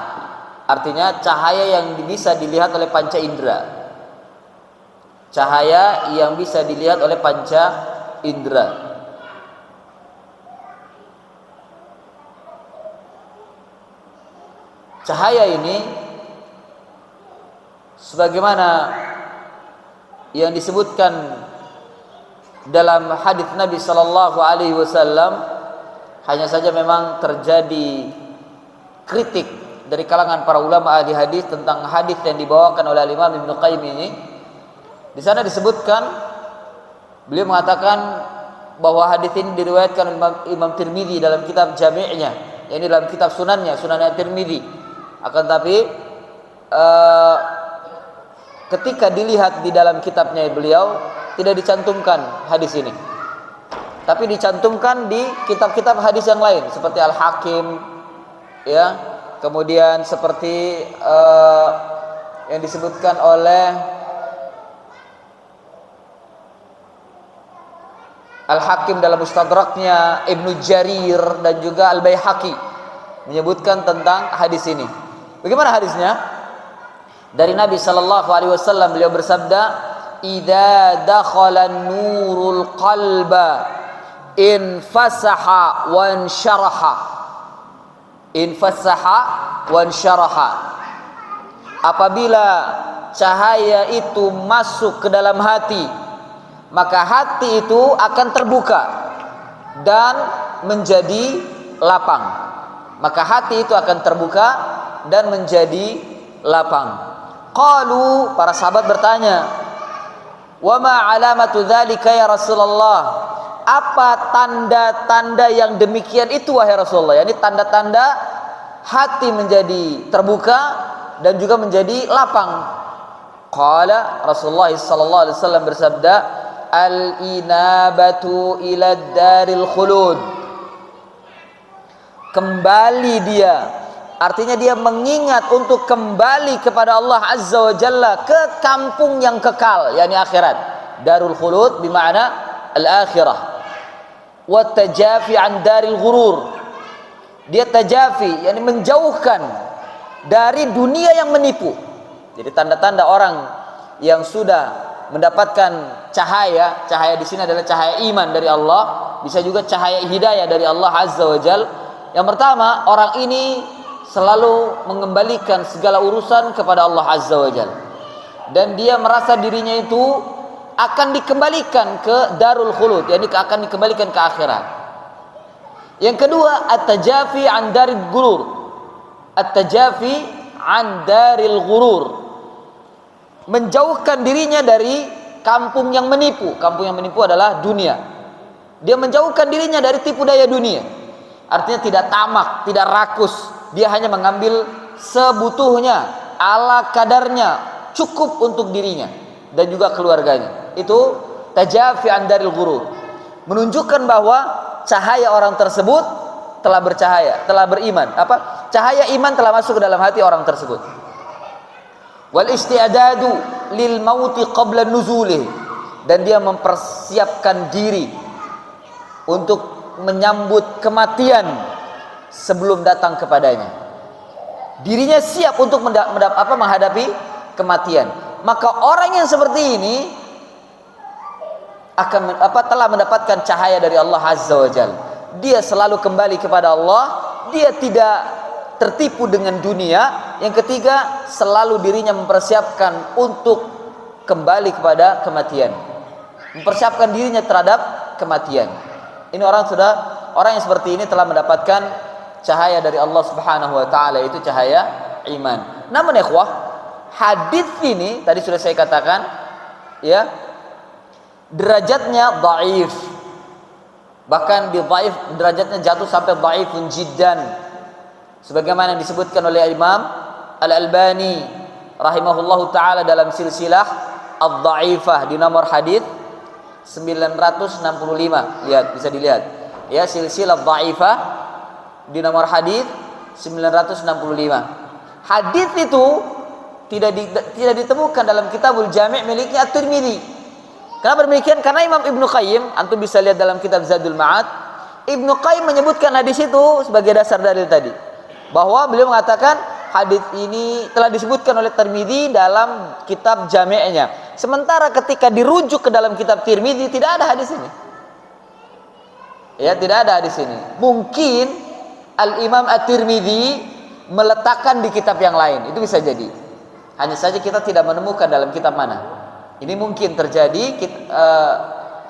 Artinya cahaya yang bisa dilihat oleh panca indera. Cahaya yang bisa dilihat oleh panca indera. Cahaya ini sebagaimana yang disebutkan dalam hadis Nabi sallallahu alaihi wasallam, hanya saja memang terjadi kritik dari kalangan para ulama ahli hadis tentang hadis yang dibawakan oleh Imam Ibnu Qayyim ini. Di sana disebutkan, beliau mengatakan bahwa hadis ini diriwayatkan Imam Tirmidzi dalam kitab Jami'-nya, yakni dalam kitab Sunannya, Sunan Tirmidzi. Akan tapi ketika dilihat di dalam kitabnya beliau tidak dicantumkan hadis ini, tapi dicantumkan di kitab-kitab hadis yang lain seperti Al-Hakim, ya, kemudian seperti yang disebutkan oleh Al-Hakim dalam Mustadraknya, Ibnu Jarir dan juga Al-Baihaqi menyebutkan tentang hadis ini. Bagaimana hadisnya? Dari Nabi sallallahu alaihi wasallam, beliau bersabda, "Idza dakhala an-nurul qalba infasaha wa ansharaha." Infasaha wa ansharaha. Apabila cahaya itu masuk ke dalam hati, maka hati itu akan terbuka dan menjadi lapang. Maka hati itu akan terbuka dan menjadi lapang. Qalu, para sahabat bertanya, "Wa ma alamatu dzalika ya Rasulullah?" Apa tanda-tanda yang demikian itu wahai Rasulullah? Yani tanda-tanda hati menjadi terbuka dan juga menjadi lapang. Qala, Rasulullah sallallahu alaihi wasallam bersabda, "Al-inabatu ila daril khulud." Kembali dia, artinya dia mengingat untuk kembali kepada Allah Azza wa Jalla, ke kampung yang kekal, yakni akhirat. Darul khulud bermakna al-akhirah. Wa tajafi an daril ghurur. Dia tajafi, yakni menjauhkan dari dunia yang menipu. Jadi tanda-tanda orang yang sudah mendapatkan cahaya, cahaya di sini adalah cahaya iman dari Allah, bisa juga cahaya hidayah dari Allah Azza wa Jalla. Yang pertama, orang ini selalu mengembalikan segala urusan kepada Allah Azza wa Jalla, dan dia merasa dirinya itu akan dikembalikan ke darul khulud, yakni akan dikembalikan ke akhirat. Yang kedua, at-tajafi an daril ghurur. At-tajafi an daril ghurur, menjauhkan dirinya dari kampung yang menipu. Kampung yang menipu adalah dunia. Dia menjauhkan dirinya dari tipu daya dunia. Artinya tidak tamak, tidak rakus. Dia hanya mengambil sebutuhnya, ala kadarnya, cukup untuk dirinya dan juga keluarganya. Itu tajafi an daril ghurur, menunjukkan bahwa cahaya orang tersebut telah bercahaya, telah beriman. Cahaya iman telah masuk ke dalam hati orang tersebut. Wal isti'dadu lil mauti qabla nuzulih, dan dia mempersiapkan diri untuk menyambut kematian sebelum datang kepadanya. Dirinya siap untuk menghadapi kematian. Maka orang yang seperti ini akan telah mendapatkan cahaya dari Allah Azza wa Jalla. Dia selalu kembali kepada Allah, dia tidak tertipu dengan dunia. Yang ketiga, selalu dirinya mempersiapkan untuk kembali kepada kematian, mempersiapkan dirinya terhadap kematian. Ini orang yang seperti ini telah mendapatkan cahaya dari Allah Subhanahu wa taala, itu cahaya iman. Namun ikhwah, hadis ini tadi sudah saya katakan ya, derajatnya dhaif. Bahkan di dhaif derajatnya jatuh sampai dhaifun jiddan. Sebagaimana yang disebutkan oleh Imam Al-Albani rahimahullahu taala dalam silsilah ad-dhaifah di nomor hadis 965. Lihat, bisa dilihat. Ya, silsilah dhaifah di nomor hadis 965. Hadis itu tidak ditemukan dalam Kitabul Jami' miliknya At-Tirmidzi. Kenapa demikian? Karena Imam Ibnu Qayyim, antum bisa lihat dalam kitab Zadul Ma'ad, Ibnu Qayyim menyebutkan hadis itu sebagai dasar dalil tadi, bahwa beliau mengatakan hadis ini telah disebutkan oleh Tirmidzi dalam kitab Jami'-nya. Sementara ketika dirujuk ke dalam kitab Tirmidzi tidak ada hadis ini. Ya, tidak ada hadis ini. Mungkin Al-Imam At-Tirmidzi meletakkan di kitab yang lain. Itu bisa jadi. Hanya saja kita tidak menemukan dalam kitab mana. Ini mungkin terjadi,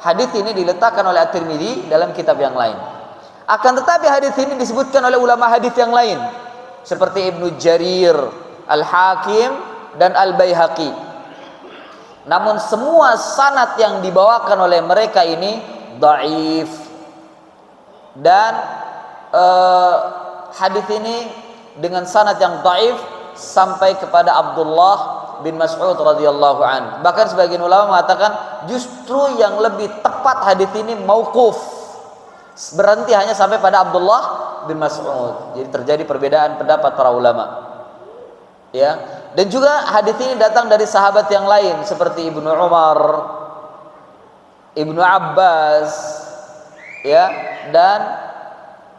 hadis ini diletakkan oleh At-Tirmidzi dalam kitab yang lain. Akan tetapi hadis ini disebutkan oleh ulama hadis yang lain seperti Ibnu Jarir, Al-Hakim dan Al-Baihaqi. Namun semua sanad yang dibawakan oleh mereka ini dhaif. Dan hadis ini dengan sanad yang dhaif sampai kepada Abdullah bin Mas'ud radhiyallahu an. Bahkan sebagian ulama mengatakan justru yang lebih tepat hadis ini mauquf, berhenti hanya sampai pada Abdullah bin Mas'ud. Jadi terjadi perbedaan pendapat para ulama. Ya, dan juga hadis ini datang dari sahabat yang lain seperti Ibnu Umar, Ibnu Abbas, ya, dan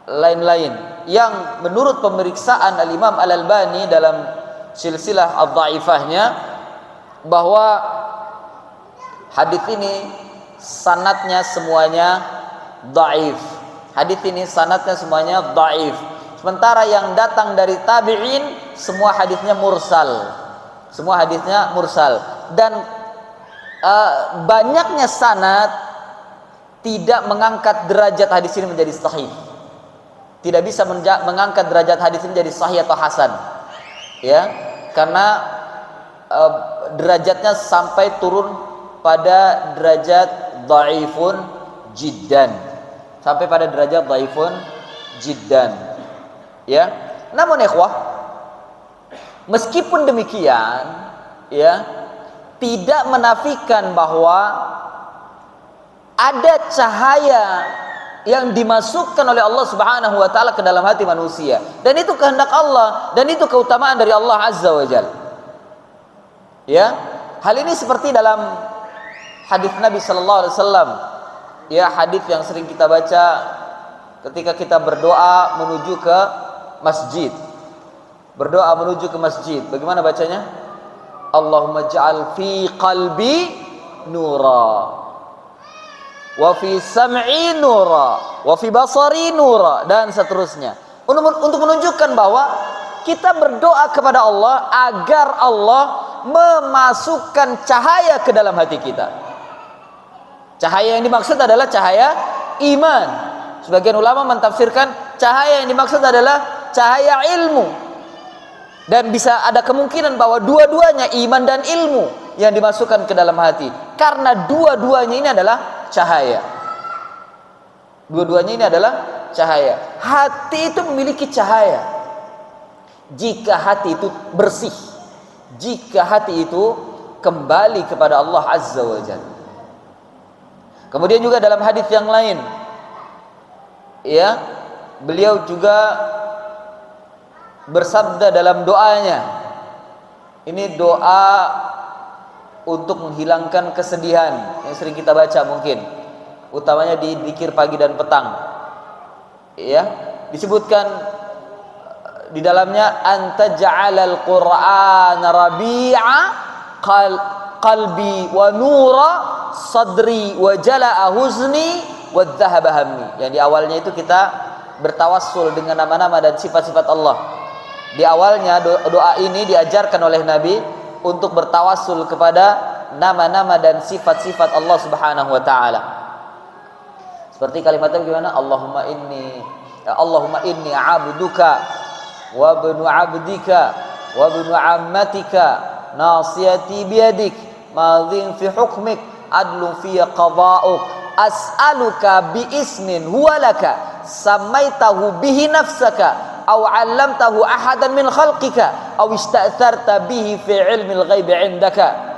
lain-lain yang menurut pemeriksaan Al-Imam Al-Albani dalam silsilah ad-dhaifahnya bahwa hadis ini sanadnya semuanya dhaif. Hadis ini sanadnya semuanya dhaif. Sementara yang datang dari tabi'in semua hadisnya mursal. Semua hadisnya mursal. Dan banyaknya sanad tidak mengangkat derajat hadis ini menjadi sahih. Tidak bisa mengangkat derajat hadis ini menjadi sahih atau hasan. Ya, karena derajatnya sampai turun pada derajat dhaifun jiddan. Sampai pada derajat dhaifun jiddan. Ya. Namun ikhwah, meskipun demikian, ya, tidak menafikan bahwa ada cahaya yang dimasukkan oleh Allah Subhanahu wa taala ke dalam hati manusia, dan itu kehendak Allah dan itu keutamaan dari Allah Azza wa Jalla. Ya, hal ini seperti dalam hadis Nabi sallallahu alaihi wasallam. Ya, hadis yang sering kita baca ketika kita berdoa menuju ke masjid. Berdoa menuju ke masjid. Bagaimana bacanya? Allahumma ja'al fi qalbi nura, wa fi sam'i nura, wa fi basari nura, dan seterusnya. Untuk menunjukkan bahwa kita berdoa kepada Allah agar Allah memasukkan cahaya ke dalam hati kita. Cahaya yang dimaksud adalah cahaya iman. Sebagian ulama mentafsirkan cahaya yang dimaksud adalah cahaya ilmu. Dan bisa ada kemungkinan bahwa dua-duanya, iman dan ilmu, yang dimasukkan ke dalam hati. Karena dua-duanya ini adalah cahaya. Dua-duanya ini adalah cahaya. Hati itu memiliki cahaya jika hati itu bersih, jika hati itu kembali kepada Allah Azza wa Jalla. Kemudian juga dalam hadis yang lain, ya, beliau juga bersabda dalam doanya. Ini doa untuk menghilangkan kesedihan yang sering kita baca mungkin, utamanya di dzikir pagi dan petang. Ya, disebutkan di dalamnya anta ja'alal qur'ana rabi'a qalbi wa nura sadri wa jala'a huzni wa dhahaba hammi. Yang di awalnya itu kita bertawassul dengan nama-nama dan sifat-sifat Allah. Di awalnya doa ini diajarkan oleh Nabi untuk bertawassul kepada nama-nama dan sifat-sifat Allah Subhanahu wa taala. Seperti kalimatnya bagaimana? Allahumma inni 'abduka wa ibnu 'abdika wa ibnu 'ammatika nasiyati biyadik madhin fi hukmik adlun fi qada'uk as'aluka bi ismin huwa laka samaitahu bihi nafsaka aw 'allamtahu ahadan min khalqika aw ista'tharta bihi fi 'ilmil ghaibi 'indaka.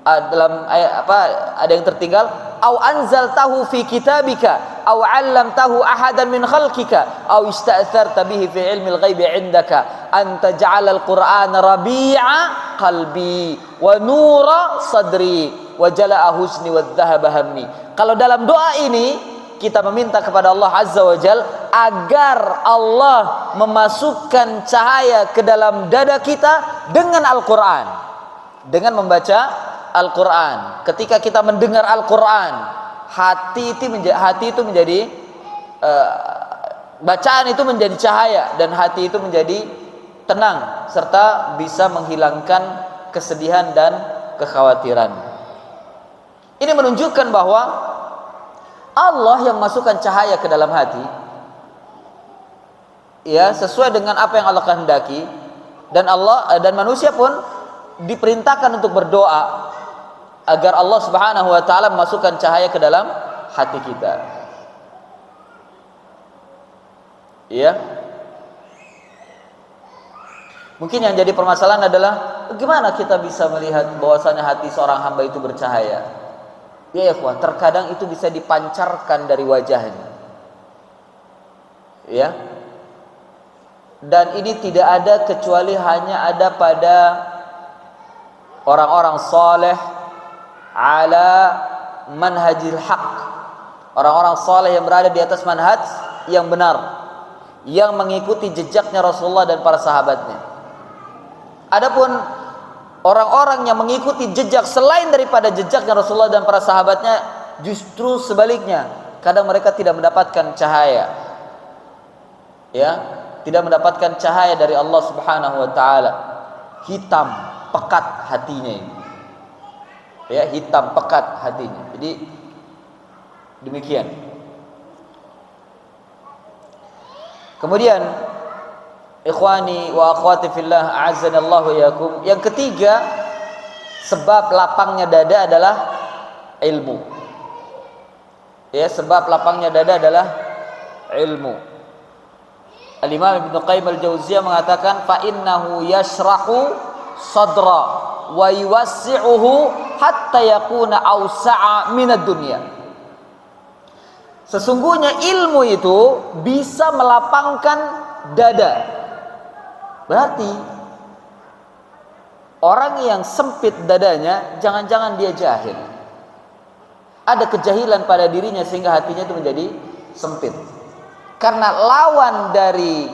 Dalam ayat apa ada yang tertinggal, aw anzaltahu fi kitabika aw 'allamtahu ahadan min khalqika aw ista'tharta bihi fi 'ilmil ghaibi 'indaka anta ja'alal qur'ana rabi'a qalbi wa nura sadri wa jala'a husni wa dhahaba hammi. Kalau dalam doa ini kita meminta kepada Allah Azza wa Jal agar Allah memasukkan cahaya ke dalam dada kita dengan Al-Quran, dengan membaca Al-Quran. Ketika kita mendengar Al-Quran, hati itu menjadi bacaan itu menjadi cahaya dan hati itu menjadi tenang serta bisa menghilangkan kesedihan dan kekhawatiran. Ini menunjukkan bahwa Allah yang masukkan cahaya ke dalam hati, ya, sesuai dengan apa yang Allah kehendaki, dan Allah dan manusia pun diperintahkan untuk berdoa agar Allah Subhanahu wa taala memasukkan cahaya ke dalam hati kita. Ya. Mungkin yang jadi permasalahan adalah bagaimana kita bisa melihat bahwasanya hati seorang hamba itu bercahaya. Ya ikhwan, terkadang itu bisa dipancarkan dari wajahnya. Ya. Dan ini tidak ada kecuali hanya ada pada orang-orang saleh ala manhajil haq, orang-orang saleh yang berada di atas manhaj yang benar, yang mengikuti jejaknya Rasulullah dan para sahabatnya. Adapun orang-orang yang mengikuti jejak selain daripada jejaknya Rasulullah dan para sahabatnya, justru sebaliknya, kadang mereka tidak mendapatkan cahaya, ya, tidak mendapatkan cahaya dari Allah Subhanahu wa taala. Hitam pekat hatinya ini, ya, hitam pekat hatinya. Jadi demikian. Kemudian ikhwani wa akhwati fillah a'azzanallahu yakum, yang ketiga sebab lapangnya dada adalah ilmu. Ya, sebab lapangnya dada adalah ilmu. Al-Imam Ibnu Qayyim al-Jauziyah mengatakan fa innahu yashrahu sadra wa yuwassi'uhu hatta yakuna awsa'a minad dunya. Sesungguhnya ilmu itu bisa melapangkan dada. Berarti orang yang sempit dadanya jangan-jangan dia jahil. Ada kejahilan pada dirinya sehingga hatinya itu menjadi sempit. Karena lawan dari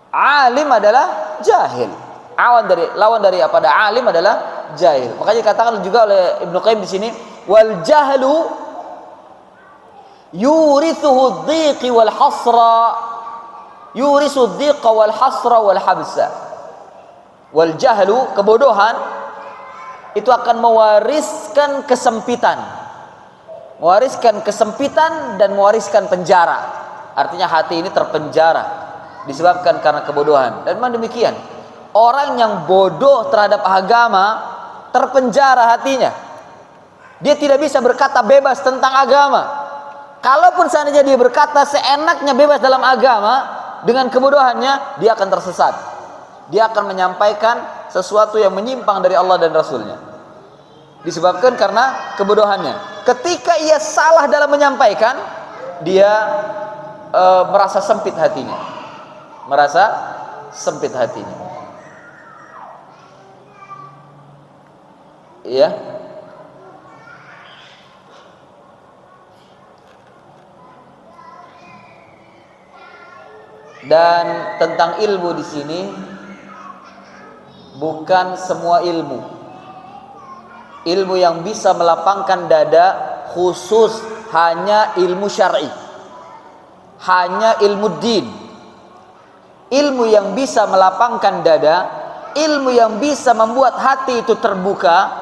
alim adalah jahil. Lawan dari pada alim adalah jahil. Makanya dikatakan juga oleh Ibnu Qayyim di sini, wal jahlu yurithuhu dhiqi wal hasra, yurithu dhiqa wal hasra wal habsa. Wal jahlu, kebodohan itu akan mewariskan kesempitan, dan mewariskan penjara. Artinya hati ini terpenjara disebabkan karena kebodohan. Dan memang demikian, orang yang bodoh terhadap agama terpenjara hatinya. Dia tidak bisa berkata bebas tentang agama. Kalaupun seandainya dia berkata seenaknya bebas dalam agama, dengan kebodohannya dia akan tersesat. Dia akan menyampaikan sesuatu yang menyimpang dari Allah dan Rasulnya, disebabkan karena kebodohannya. Ketika ia salah dalam menyampaikan, dia merasa sempit hatinya. Ya. Dan tentang ilmu di sini, bukan semua ilmu. Ilmu yang bisa melapangkan dada khusus hanya ilmu syar'i, hanya ilmu din. Ilmu yang bisa melapangkan dada, ilmu yang bisa membuat hati itu terbuka,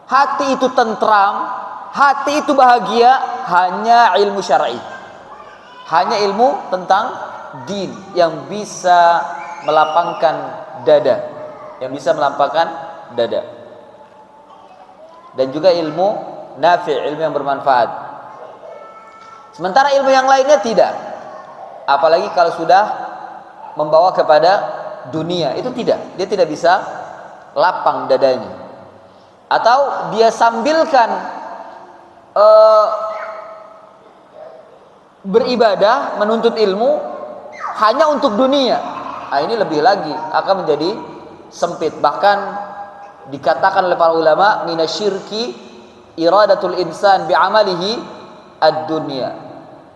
hati itu tentram, hati itu bahagia, hanya ilmu syar'i, hanya ilmu tentang din yang bisa melapangkan dada, yang bisa melapangkan dada. Dan juga ilmu nafi', ilmu yang bermanfaat. Sementara ilmu yang lainnya tidak. Apalagi kalau sudah membawa kepada dunia, itu tidak. Dia tidak bisa lapang dadanya. Atau dia sambilkan beribadah, menuntut ilmu hanya untuk dunia. Nah, ini lebih lagi akan menjadi sempit. Bahkan dikatakan oleh para ulama, minasyirki iradatul insan bi'amalihi ad-dunya.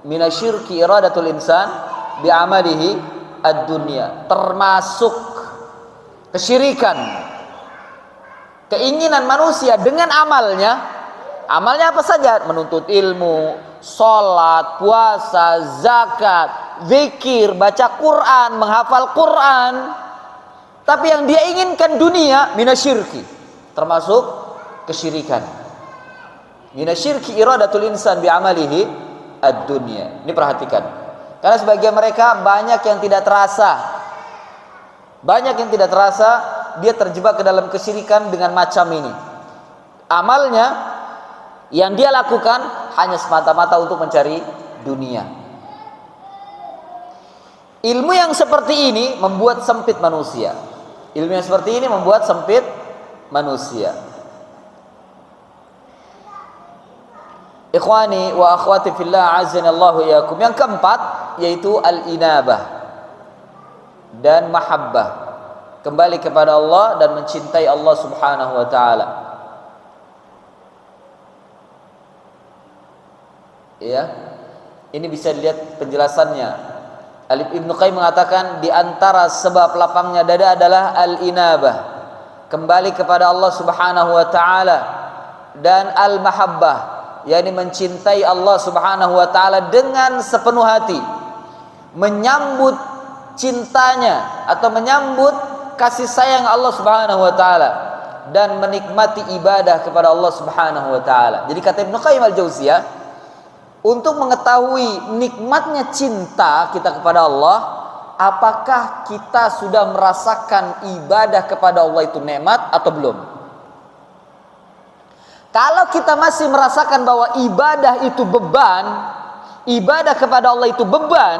Minasyirki iradatul insan bi'amalihi ad-dunya. Termasuk kesyirikan, keinginan manusia dengan amalnya. Amalnya apa saja? Menuntut ilmu, sholat, puasa, zakat, zikir, baca Quran, menghafal Quran. Tapi yang dia inginkan dunia, minasyirki, termasuk kesyirikan. Minasyirki iradatul insan bi'amalihi ad-dunya. Ini perhatikan. Karena sebagian mereka banyak yang tidak terasa. Banyak yang tidak terasa dia terjebak ke dalam kesyirikan dengan macam ini. Amalnya yang dia lakukan hanya semata-mata untuk mencari dunia. Ilmu yang seperti ini membuat sempit manusia. Ilmu yang seperti ini membuat sempit manusia. Ikhwani wa akhwati fillah, azanallahu iyyakum. Yang keempat yaitu al-inabah dan mahabbah, kembali kepada Allah dan mencintai Allah Subhanahu wa taala. Ya. Ini bisa dilihat penjelasannya. Ibnu Qayyim mengatakan di antara sebab lapangnya dada adalah al-inabah, kembali kepada Allah Subhanahu wa taala, dan al-mahabbah, yakni mencintai Allah Subhanahu wa taala dengan sepenuh hati, menyambut cintanya atau menyambut kasih sayang Allah Subhanahu wa taala, dan menikmati ibadah kepada Allah Subhanahu wa taala. Jadi kata Ibnu Qayyim al-Jauziyah, untuk mengetahui nikmatnya cinta kita kepada Allah, apakah kita sudah merasakan ibadah kepada Allah itu nikmat atau belum? Kalau kita masih merasakan bahwa ibadah itu beban, ibadah kepada Allah itu beban,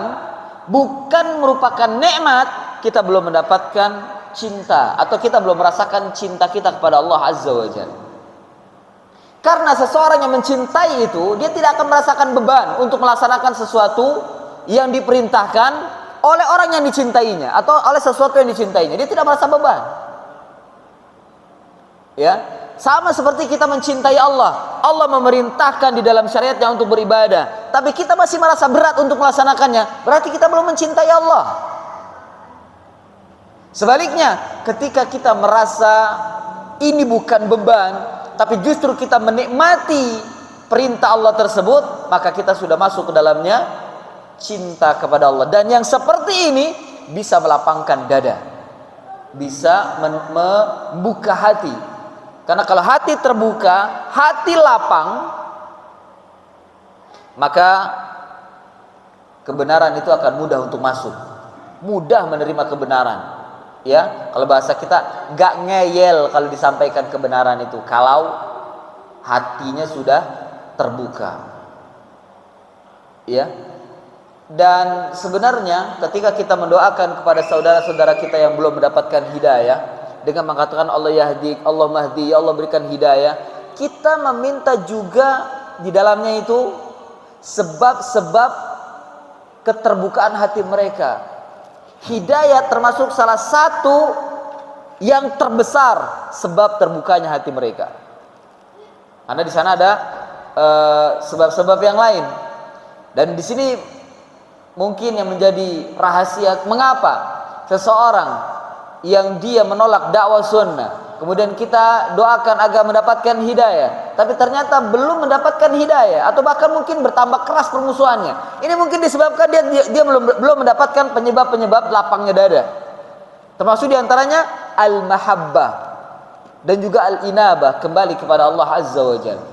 bukan merupakan nikmat, kita belum mendapatkan cinta, atau kita belum merasakan cinta kita kepada Allah Azza wa Jalla. Karena seseorang yang mencintai itu, dia tidak akan merasakan beban untuk melaksanakan sesuatu yang diperintahkan oleh orang yang dicintainya atau oleh sesuatu yang dicintainya. Dia tidak merasa beban. Ya, sama seperti kita mencintai Allah. Allah memerintahkan di dalam syariatnya untuk beribadah, tapi kita masih merasa berat untuk melaksanakannya, berarti kita belum mencintai Allah. Sebaliknya, ketika kita merasa ini bukan beban, tapi justru kita menikmati perintah Allah tersebut, maka kita sudah masuk ke dalamnya cinta kepada Allah. Dan yang seperti ini bisa melapangkan dada, bisa membuka hati. Karena kalau hati terbuka, hati lapang, maka kebenaran itu akan mudah untuk masuk, mudah menerima kebenaran. Ya, kalau bahasa kita gak ngeyel kalau disampaikan kebenaran itu, kalau hatinya sudah terbuka. Ya. Dan sebenarnya ketika kita mendoakan kepada saudara-saudara kita yang belum mendapatkan hidayah dengan mengatakan Allah yahdi, Allah mahdi, ya Allah berikan hidayah, kita meminta juga di dalamnya itu sebab-sebab keterbukaan hati mereka. Hidayah termasuk salah satu yang terbesar sebab terbukanya hati mereka. Karena di sana ada sebab-sebab yang lain. Dan di sini mungkin yang menjadi rahasia mengapa seseorang yang dia menolak dakwah sunnah, kemudian kita doakan agar mendapatkan hidayah, tapi ternyata belum mendapatkan hidayah, atau bahkan mungkin bertambah keras permusuhannya. Ini mungkin disebabkan dia belum mendapatkan penyebab lapangnya dada. Termasuk diantaranya al-mahabbah dan juga al-inabah, kembali kepada Allah Azza wa Jalla.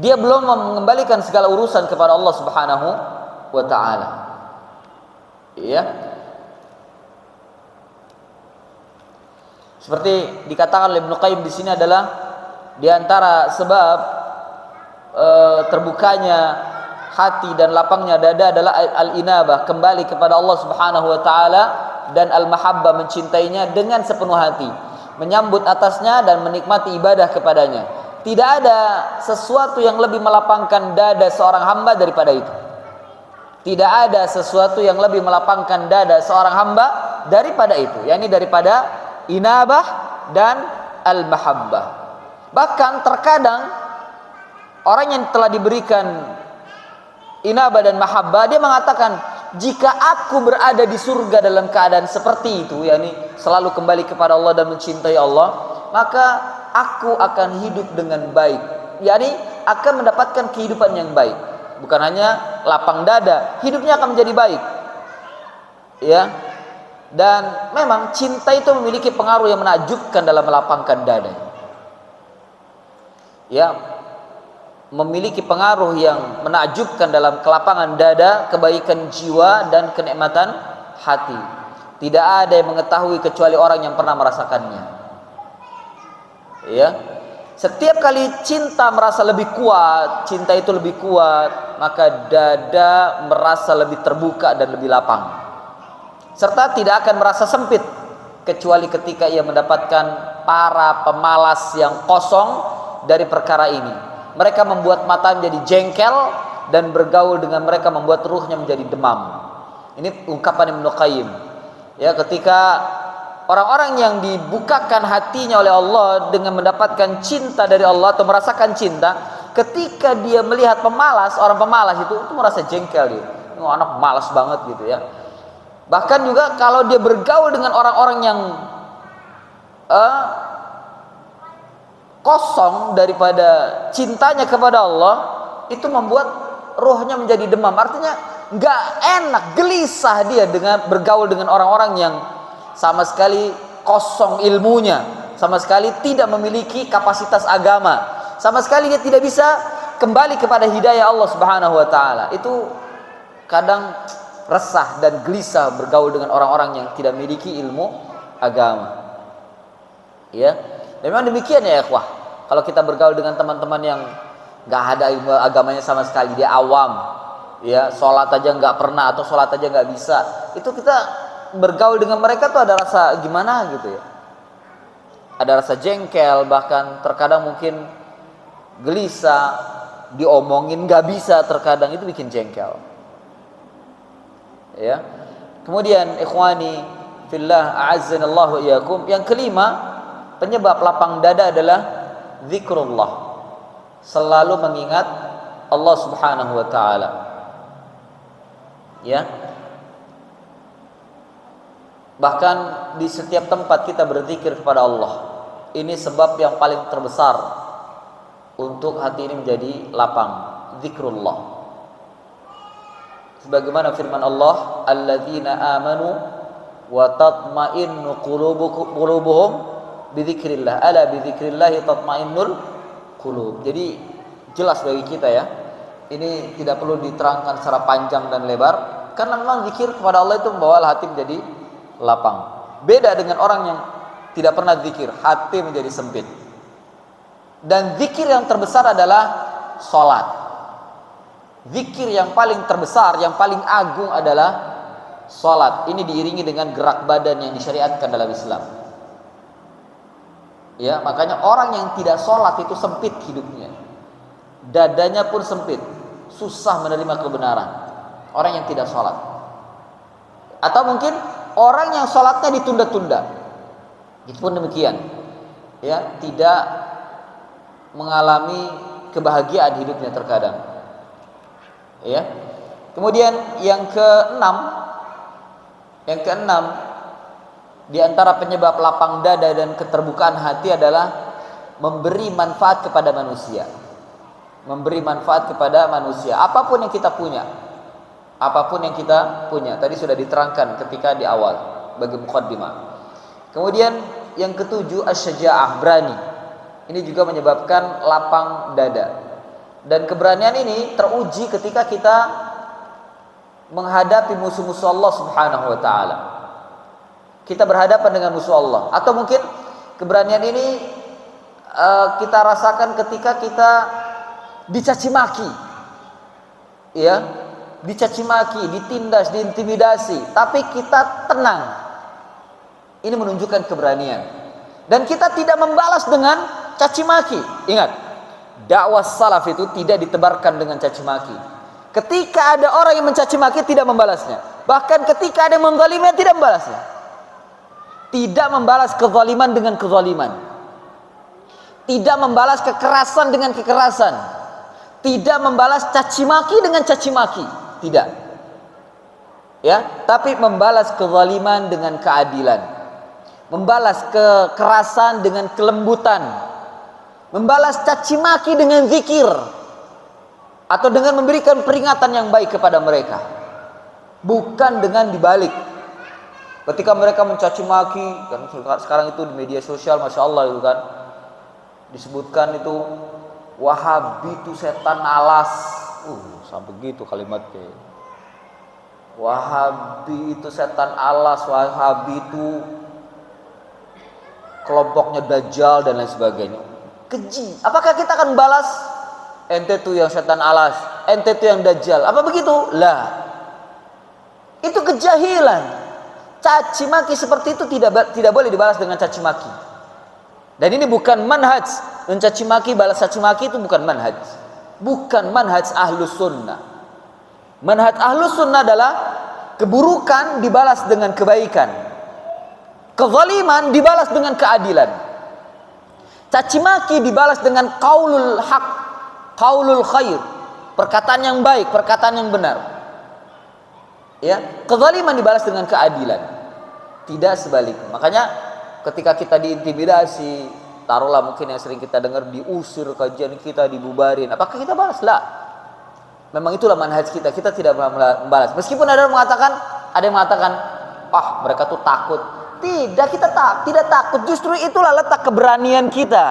Dia belum mengembalikan segala urusan kepada Allah Subhanahu wa taala. Ya. Seperti dikatakan oleh Ibnu Qayyim di sini adalah di antara sebab terbukanya hati dan lapangnya dada adalah al-inabah, kembali kepada Allah Subhanahu wa taala, dan al-mahabbah, mencintainya dengan sepenuh hati, menyambut atasnya dan menikmati ibadah kepadanya. Tidak ada sesuatu yang lebih melapangkan dada seorang hamba daripada itu. Tidak ada sesuatu yang lebih melapangkan dada seorang hamba daripada itu, yakni daripada inabah dan al-mahabbah. Bahkan terkadang orang yang telah diberikan inabah dan mahabbah, dia mengatakan, jika aku berada di surga dalam keadaan seperti itu, yakni selalu kembali kepada Allah dan mencintai Allah, maka aku akan hidup dengan baik, yakni akan mendapatkan kehidupan yang baik. Bukan hanya lapang dada, hidupnya akan menjadi baik. Ya. Dan memang cinta itu memiliki pengaruh yang menakjubkan dalam melapangkan dada. Ya, memiliki pengaruh yang menakjubkan dalam kelapangan dada, kebaikan jiwa dan kenikmatan hati. Tidak ada yang mengetahui kecuali orang yang pernah merasakannya. Ya, setiap kali cinta merasa lebih kuat, cinta itu lebih kuat, maka dada merasa lebih terbuka dan lebih lapang. Serta tidak akan merasa sempit kecuali ketika ia mendapatkan para pemalas yang kosong dari perkara ini. Mereka membuat mata menjadi jengkel, dan bergaul dengan mereka membuat ruhnya menjadi demam. Ini ungkapan Ibnu Qayyim. Ya, ketika orang-orang yang dibukakan hatinya oleh Allah dengan mendapatkan cinta dari Allah atau merasakan cinta, ketika dia melihat pemalas, orang pemalas itu merasa jengkel dia. Ini anak malas banget gitu ya. Bahkan juga kalau dia bergaul dengan orang-orang yang kosong daripada cintanya kepada Allah, itu membuat rohnya menjadi demam. Artinya nggak enak, gelisah dia dengan bergaul dengan orang-orang yang sama sekali kosong ilmunya, sama sekali tidak memiliki kapasitas agama, sama sekali dia tidak bisa kembali kepada hidayah Allah Subhanahu wa taala. Itu kadang resah dan gelisah bergaul dengan orang-orang yang tidak memiliki ilmu agama. Ya, dan memang demikian ya ikhwah. Kalau kita bergaul dengan teman-teman yang nggak ada ilmu agamanya sama sekali, dia awam, ya, sholat aja nggak pernah atau sholat aja nggak bisa, itu kita bergaul dengan mereka tuh ada rasa gimana gitu ya. Ada rasa jengkel, bahkan terkadang mungkin gelisah, diomongin nggak bisa, terkadang itu bikin jengkel. Ya. Kemudian ikhwani fillah a'azzanallahu wa iyyakum, yang kelima, penyebab lapang dada adalah zikrullah, selalu mengingat Allah Subhanahu wa taala. Ya. Bahkan di setiap tempat kita berzikir kepada Allah. Ini sebab yang paling terbesar untuk hati ini menjadi lapang, zikrullah. Sebagaimana firman Allah, alladzina amanu wa tatma'innu qulubuhum bidzikrillah, ala bidzikrillah tatma'innul qulub. Jadi jelas bagi kita ya, ini tidak perlu diterangkan secara panjang dan lebar, karena memang zikir kepada Allah itu membawa hati menjadi lapang. Beda dengan orang yang tidak pernah zikir, hati menjadi sempit. Dan zikir yang terbesar adalah salat. Zikir yang paling terbesar, yang paling agung adalah salat. Ini diiringi dengan gerak badan yang disyariatkan dalam Islam. Ya, makanya orang yang tidak salat itu sempit hidupnya. Dadanya pun sempit, susah menerima kebenaran. Orang yang tidak salat. Atau mungkin orang yang salatnya ditunda-tunda. itu pun demikian, ya, tidak mengalami kebahagiaan hidupnya terkadang, ya. Kemudian yang keenam di antara penyebab lapang dada dan keterbukaan hati adalah memberi manfaat kepada manusia. Memberi manfaat kepada manusia, apapun yang kita punya. Apapun yang kita punya. Tadi sudah diterangkan ketika di awal bagi muqaddimah. Kemudian yang ketujuh, asy-syaja'ah, berani. Ini juga menyebabkan lapang dada. Dan keberanian ini teruji ketika kita menghadapi musuh-musuh Allah Subhanahu wa taala. Kita berhadapan dengan musuh Allah, atau mungkin keberanian ini kita rasakan ketika kita dicaci maki, ya, dicaci maki, ditindas, diintimidasi, tapi kita tenang. Ini menunjukkan keberanian. Dan kita tidak membalas dengan caci maki. Ingat, dakwah salaf itu tidak ditebarkan dengan caci maki. Ketika ada orang yang mencaci maki, tidak membalasnya. Bahkan ketika ada yang menzalimi, tidak membalasnya. Tidak membalas kezaliman dengan kezaliman. Tidak membalas kekerasan dengan kekerasan. Tidak membalas caci maki dengan caci maki. Tidak. Ya, tapi membalas kezaliman dengan keadilan. Membalas kekerasan dengan kelembutan. Membalas caci maki dengan zikir. Atau dengan memberikan peringatan yang baik kepada mereka. Bukan dengan dibalik. Ketika mereka mencaci maki, kan sekarang itu di media sosial, masya Allah itu kan disebutkan itu Wahabi itu setan alas, sampai gitu kalimatnya. Wahabi itu setan alas, Wahabi itu kelompoknya Dajjal dan lain sebagainya. Keji. Apakah kita akan balas? Ente tuh yang setan alas, ente tuh yang Dajjal. Apa begitu? Lah. Itu kejahilan. Caci maki seperti itu tidak boleh dibalas dengan caci maki. Dan ini bukan manhaj. Mencaci maki, balas caci maki itu bukan manhaj. Bukan manhaj ahlus sunnah. Manhaj ahlus sunnah adalah keburukan dibalas dengan kebaikan. Kezaliman dibalas dengan keadilan. Caci maki dibalas dengan qaulul haq, qaulul khair, perkataan yang baik, perkataan yang benar. Ya, kezaliman dibalas dengan keadilan, tidak sebaliknya. Makanya ketika kita diintimidasi, taruhlah mungkin yang sering kita dengar, diusir kajian kita, dibubarin, apakah kita balas? Lah. Memang itulah manhaj kita. Kita tidak membalas. Meskipun ada yang mengatakan, mereka tuh takut. Tidak, kita tidak takut. Justru itulah letak keberanian kita.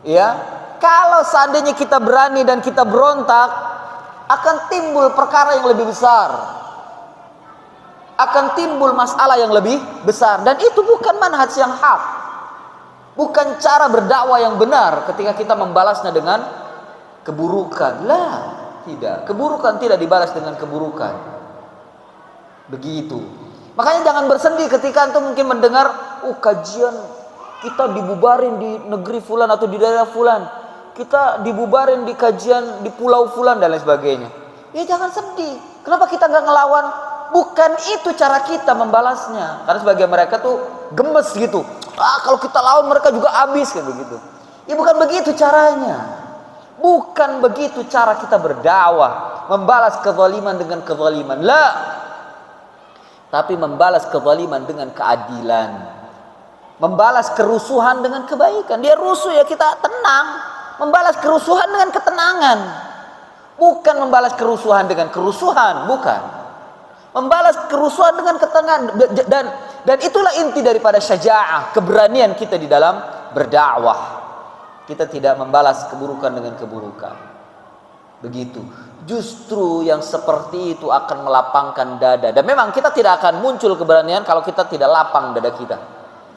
Ya, kalau seandainya kita berani dan kita berontak, akan timbul perkara yang lebih besar, akan timbul masalah yang lebih besar, dan itu bukan manhaj yang hak, bukan cara berdakwah yang benar. Ketika kita membalasnya dengan keburukan, lah, tidak, keburukan tidak dibalas dengan keburukan. Begitu. Makanya jangan bersedih ketika antum mungkin mendengar, kajian kita dibubarin di negeri fulan atau di daerah fulan, kita dibubarin di kajian di pulau fulan dan lain sebagainya. Ya jangan sedih. Kenapa kita nggak ngelawan? Bukan itu cara kita membalasnya. Karena sebagian mereka tuh gemes gitu. Kalau kita lawan mereka juga habis kayak begitu. Ya bukan begitu caranya. Bukan begitu cara kita berdakwah. Membalas kezaliman dengan kezaliman. La. Tapi membalas kezaliman dengan keadilan. Membalas kerusuhan dengan kebaikan. Dia rusuh, ya kita tenang. Membalas kerusuhan dengan ketenangan. Bukan membalas kerusuhan dengan kerusuhan, bukan. Membalas kerusuhan dengan ketenangan, dan itulah inti daripada syaja'ah, keberanian kita di dalam berdakwah. Kita tidak membalas keburukan dengan keburukan. Begitu. Justru yang seperti itu akan melapangkan dada. Dan memang kita tidak akan muncul keberanian kalau kita tidak lapang dada kita.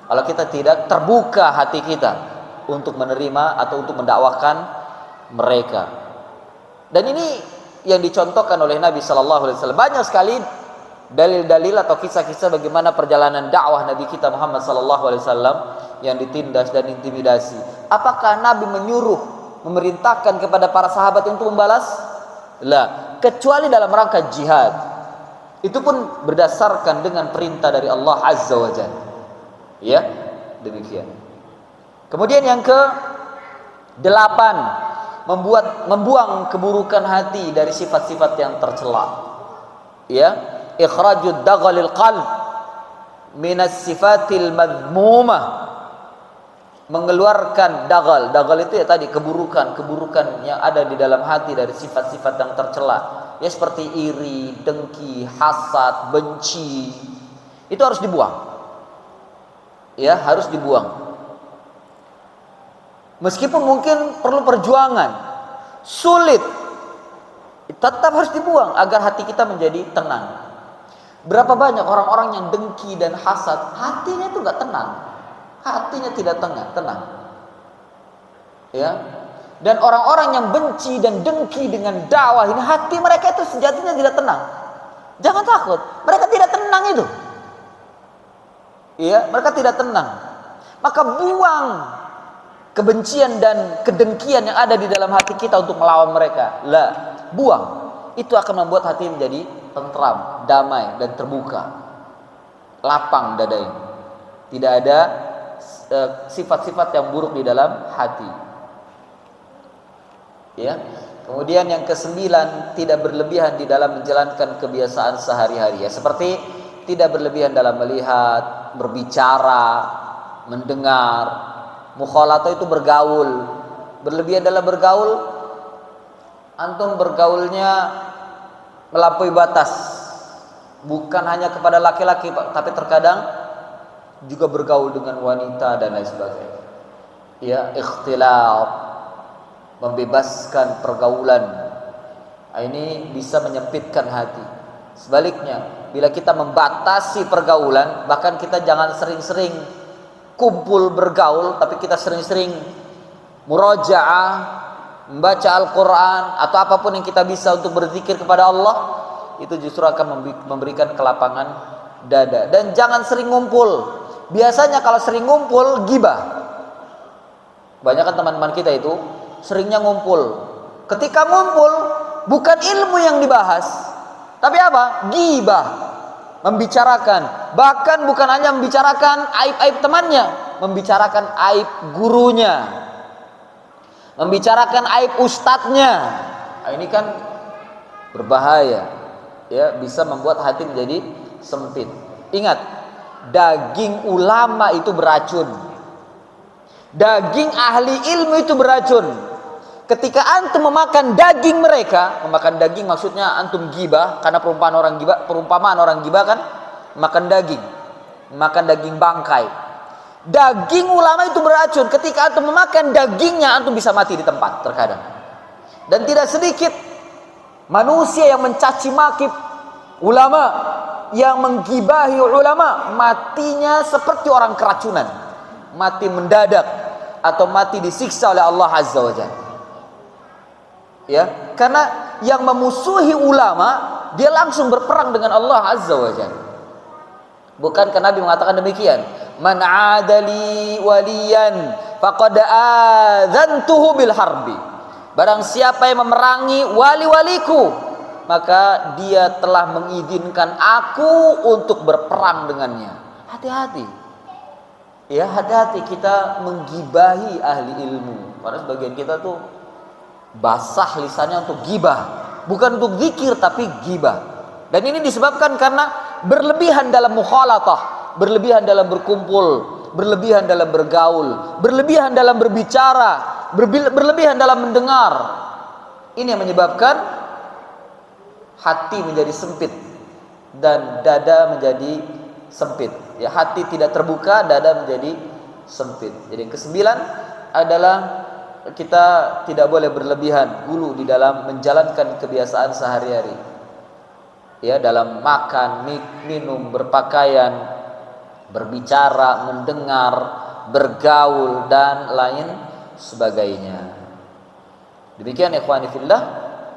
Kalau kita tidak terbuka hati kita untuk menerima atau untuk mendakwakan mereka. Dan ini yang dicontohkan oleh Nabi Sallallahu Alaihi Wasallam. Banyak sekali dalil-dalil atau kisah-kisah bagaimana perjalanan dakwah Nabi kita Muhammad Sallallahu Alaihi Wasallam yang ditindas dan intimidasi. Apakah Nabi menyuruh, memerintahkan kepada para sahabat untuk membalas? Lah, kecuali dalam rangka jihad. Itu pun berdasarkan dengan perintah dari Allah Azza wa Jalla. Ya, demikian. Kemudian yang ke-8, membuang keburukan hati dari sifat-sifat yang tercela. Ya, ikhrajud daghalil qalb minas sifatil madhmumah. Mengeluarkan dagal itu ya tadi keburukan yang ada di dalam hati dari sifat-sifat yang tercela. Ya seperti iri, dengki, hasad, benci. Itu harus dibuang. Ya, harus dibuang. Meskipun mungkin perlu perjuangan, sulit, tetap harus dibuang agar hati kita menjadi tenang. Berapa banyak orang-orang yang dengki dan hasad, hatinya itu nggak tenang, hatinya tidak tenang. Ya, dan orang-orang yang benci dan dengki dengan dakwah ini, hati mereka itu sejatinya tidak tenang. Jangan takut, mereka tidak tenang itu. Ya, mereka tidak tenang. Maka buang kebencian dan kedengkian yang ada di dalam hati kita untuk melawan mereka. Buang. Itu akan membuat hati menjadi tentram, damai dan terbuka. Lapang dada ini. Tidak ada sifat-sifat yang buruk di dalam hati. Ya. Kemudian yang ke-9, tidak berlebihan di dalam menjalankan kebiasaan sehari-hari. Ya, seperti tidak berlebihan dalam melihat, berbicara, mendengar. Mukhalatah itu bergaul. Berlebihan dalam bergaul, antum bergaulnya melampaui batas. Bukan hanya kepada laki-laki, tapi terkadang juga bergaul dengan wanita dan lain sebagainya. Ya, ikhtilat, membebaskan pergaulan. Ini bisa menyempitkan hati. Sebaliknya, bila kita membatasi pergaulan, bahkan kita jangan sering-sering kumpul bergaul, tapi kita sering-sering murajaah, membaca Al-Quran atau apapun yang kita bisa untuk berzikir kepada Allah, itu justru akan memberikan kelapangan dada. Dan jangan sering ngumpul. Biasanya kalau sering ngumpul, gibah. Kebanyakan teman-teman kita itu seringnya ngumpul. Ketika ngumpul, bukan ilmu yang dibahas, tapi apa? Gibah. Membicarakan. Bahkan bukan hanya membicarakan aib-aib temannya, membicarakan aib gurunya, membicarakan aib ustadznya. Nah, ini kan berbahaya. Ya, bisa membuat hati menjadi sempit. Ingat, daging ulama itu beracun. Daging ahli ilmu itu beracun. Ketika antum memakan daging mereka, memakan daging maksudnya antum gibah, karena perumpamaan orang gibah kan makan daging bangkai. Daging ulama itu beracun. Ketika antum memakan dagingnya, antum bisa mati di tempat terkadang. Dan tidak sedikit manusia yang mencaci maki ulama, yang menggibahi ulama, matinya seperti orang keracunan, mati mendadak atau mati disiksa oleh Allah Azza wa Jalla. Ya, karena yang memusuhi ulama, dia langsung berperang dengan Allah Azza wa Jalla. Bukankah Nabi mengatakan demikian? Man 'adali waliyan faqad adzantuhu bil harbi. Barang siapa yang memerangi wali-waliku, maka dia telah mengizinkan aku untuk berperang dengannya. Hati-hati. Ya, hati-hati kita menggibahi ahli ilmu. Karena sebagian kita tuh basah lisannya untuk gibah, bukan untuk zikir tapi gibah. Dan ini disebabkan karena berlebihan dalam mukhalatah, berlebihan dalam berkumpul, berlebihan dalam bergaul, berlebihan dalam berbicara, berlebihan dalam mendengar. Ini yang menyebabkan hati menjadi sempit dan dada menjadi sempit. Ya, hati tidak terbuka, dada menjadi sempit. Jadi yang ke-9 adalah kita tidak boleh berlebihan dulu di dalam menjalankan kebiasaan sehari-hari. Ya, dalam makan, minum, berpakaian, berbicara, mendengar, bergaul dan lain sebagainya. Demikian ikhwani fillah,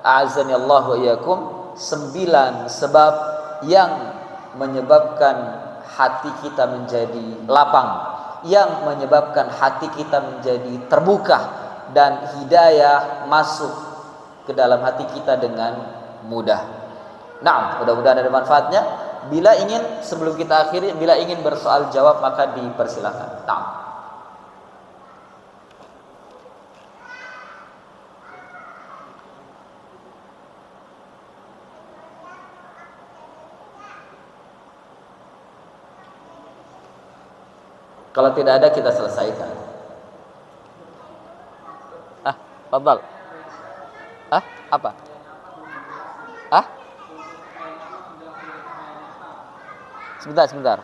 a'azzani Allah wa iyyakum, 9 sebab yang menyebabkan hati kita menjadi lapang, yang menyebabkan hati kita menjadi terbuka dan hidayah masuk ke dalam hati kita dengan mudah. Nah, mudah-mudahan ada manfaatnya. Bila ingin, sebelum kita akhiri, bila ingin bersoal jawab maka dipersilakan. Nah. Kalau tidak ada kita selesaikan. Fadhal. Apa? Sebentar.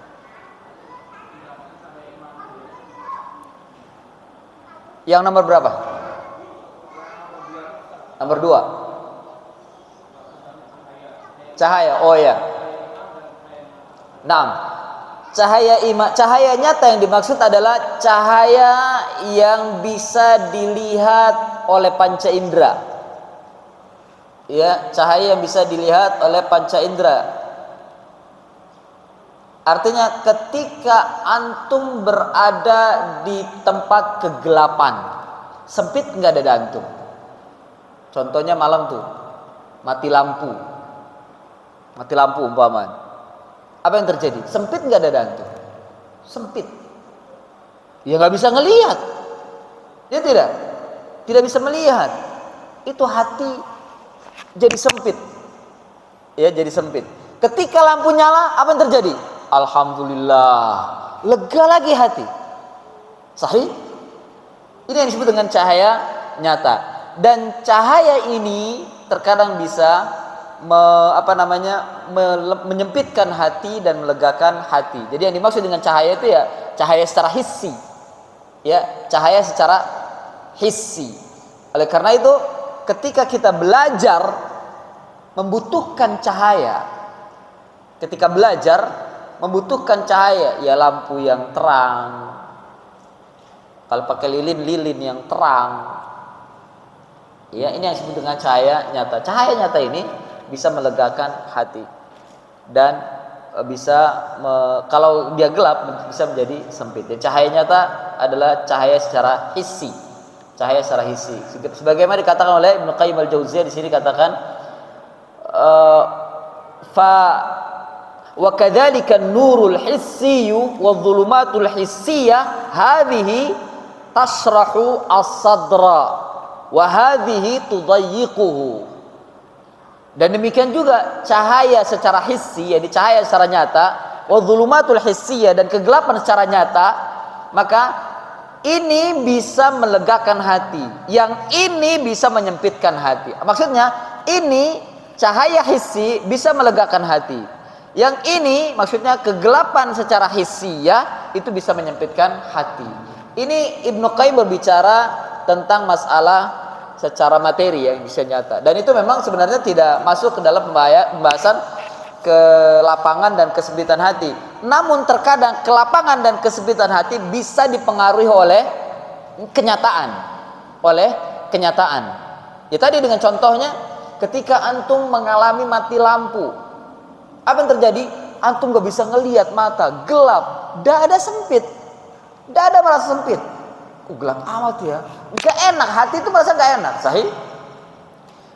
Yang nomor berapa? Nomor 2. Cahaya. Oh ya. Cahaya nyata yang dimaksud adalah cahaya yang bisa dilihat oleh panca indera. Ya, cahaya yang bisa dilihat oleh panca indera. Artinya ketika antum berada di tempat kegelapan, sempit nggak ada antum. Contohnya malam tuh, mati lampu umpamanya. Apa yang terjadi? Sempit nggak ada antum? Sempit. Ya nggak bisa ngelihat. Ya tidak bisa melihat. Itu hati jadi sempit. Ya jadi sempit. Ketika lampu nyala, apa yang terjadi? Alhamdulillah, lega lagi hati. Sahih? Ini yang disebut dengan cahaya nyata. Dan cahaya ini terkadang bisa menyempitkan hati dan melegakan hati. Jadi yang dimaksud dengan cahaya itu ya cahaya secara hissi. Ya, cahaya secara hissi. Oleh karena itu, ketika kita belajar membutuhkan cahaya. Ketika belajar membutuhkan cahaya, ya lampu yang terang. Kalau pakai lilin yang terang. Ya, ini yang disebut dengan cahaya nyata. Cahaya nyata ini bisa melegakan hati dan kalau dia gelap bisa menjadi sempit. Dan cahaya nyata adalah cahaya secara hissi. Cahaya secara hissi. Sebagaimana dikatakan oleh Ibnu Qayyim al-Jauziyah di sini katakan wa kadzalika nurul hissiyyu wadh-dhulumatul hissiyah hadhihi tasrahu as-sadra wa hadhihi tudayyiquhu. Dan demikian juga cahaya secara hissi, yaitu cahaya secara nyata, wadh-dhulumatul hissiyah, dan kegelapan secara nyata, maka ini bisa melegakan hati, yang ini bisa menyempitkan hati. Maksudnya ini cahaya hissi bisa melegakan hati. Yang ini maksudnya kegelapan secara hissiyah itu bisa menyempitkan hati. Ini Ibnu Qayyim berbicara tentang masalah secara materi yang bisa nyata. Dan itu memang sebenarnya tidak masuk ke dalam pembahasan kelapangan dan kesempitan hati. Namun terkadang kelapangan dan kesempitan hati bisa dipengaruhi oleh kenyataan. Ya tadi dengan contohnya ketika antum mengalami mati lampu. Apa yang terjadi? Antum gak bisa ngelihat, mata gelap, dada sempit. Dada merasa sempit. Gelap amat ya. Gak enak, hati itu merasa gak enak. Sahih?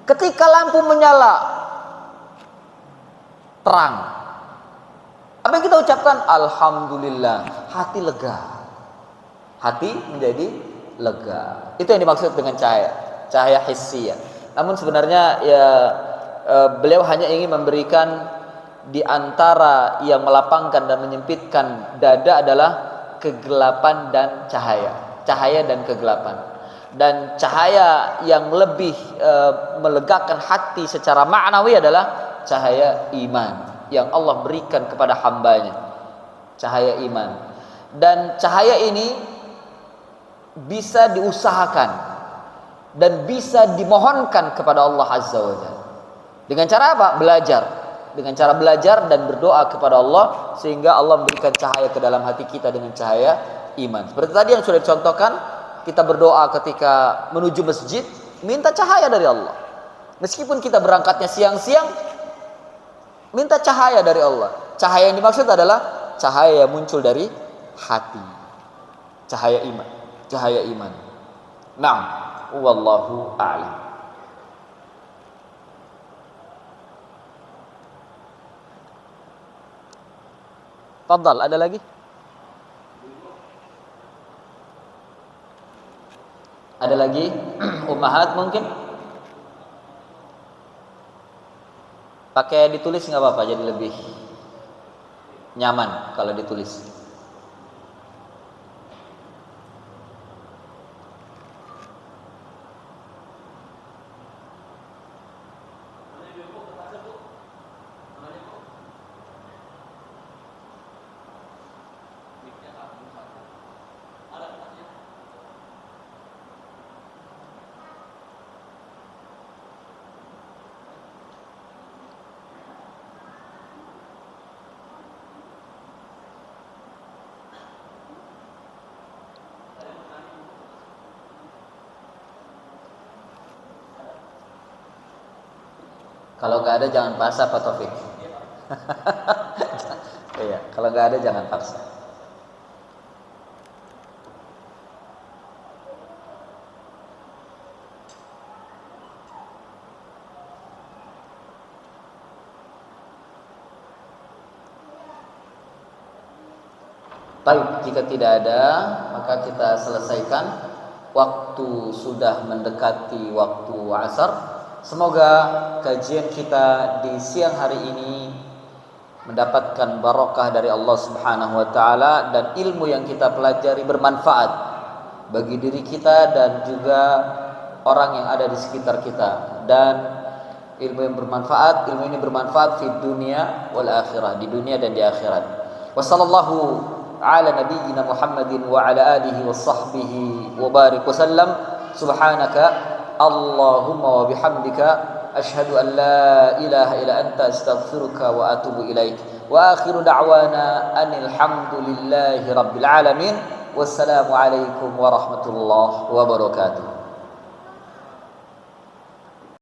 Ketika lampu menyala, terang. Apa yang kita ucapkan? Alhamdulillah. Hati lega. Hati menjadi lega. Itu yang dimaksud dengan cahaya. Cahaya hissiyah. Namun sebenarnya ya beliau hanya ingin memberikan di antara yang melapangkan dan menyempitkan dada adalah kegelapan dan cahaya. Cahaya dan kegelapan. Dan cahaya yang lebih melegakan hati secara maknawi adalah cahaya iman yang Allah berikan kepada hambanya. Cahaya iman. Dan cahaya ini bisa diusahakan dan bisa dimohonkan kepada Allah Azza wa Jalla. Dengan cara apa? Belajar. Dengan cara belajar dan berdoa kepada Allah sehingga Allah memberikan cahaya ke dalam hati kita dengan cahaya iman. Seperti tadi yang sudah dicontohkan, kita berdoa ketika menuju masjid, minta cahaya dari Allah. Meskipun kita berangkatnya siang-siang, minta cahaya dari Allah. Cahaya yang dimaksud adalah cahaya yang muncul dari hati. Cahaya iman. Cahaya iman. Naam, wallahu a'lam. Fadhal, ada lagi? Ada lagi? Ummahat mungkin? Pakai ditulis nggak apa-apa, jadi lebih nyaman kalau ditulis. Kalau nggak ada jangan paksa Pak Taufik. Iya, kalau nggak ada jangan paksa. Baik, jika tidak ada maka kita selesaikan. Waktu sudah mendekati waktu asar. Semoga kajian kita di siang hari ini mendapatkan barokah dari Allah Subhanahu wa taala dan ilmu yang kita pelajari bermanfaat bagi diri kita dan juga orang yang ada di sekitar kita, dan ilmu yang bermanfaat, ilmu ini bermanfaat di dunia wal akhirah, di dunia dan di akhirat. Wassallallahu ala nabiyyina Muhammadin wa ala alihi wa sahbihi wa barik wa sallam. Subhanaka Allahumma wa bihamdika asyhadu an la ilaha illa anta astaghfiruka wa atubu ilaik. Wa akhiru da'wana anil hamdulillahi rabbil alamin. Wassalamu alaikum warahmatullahi wabarakatuh.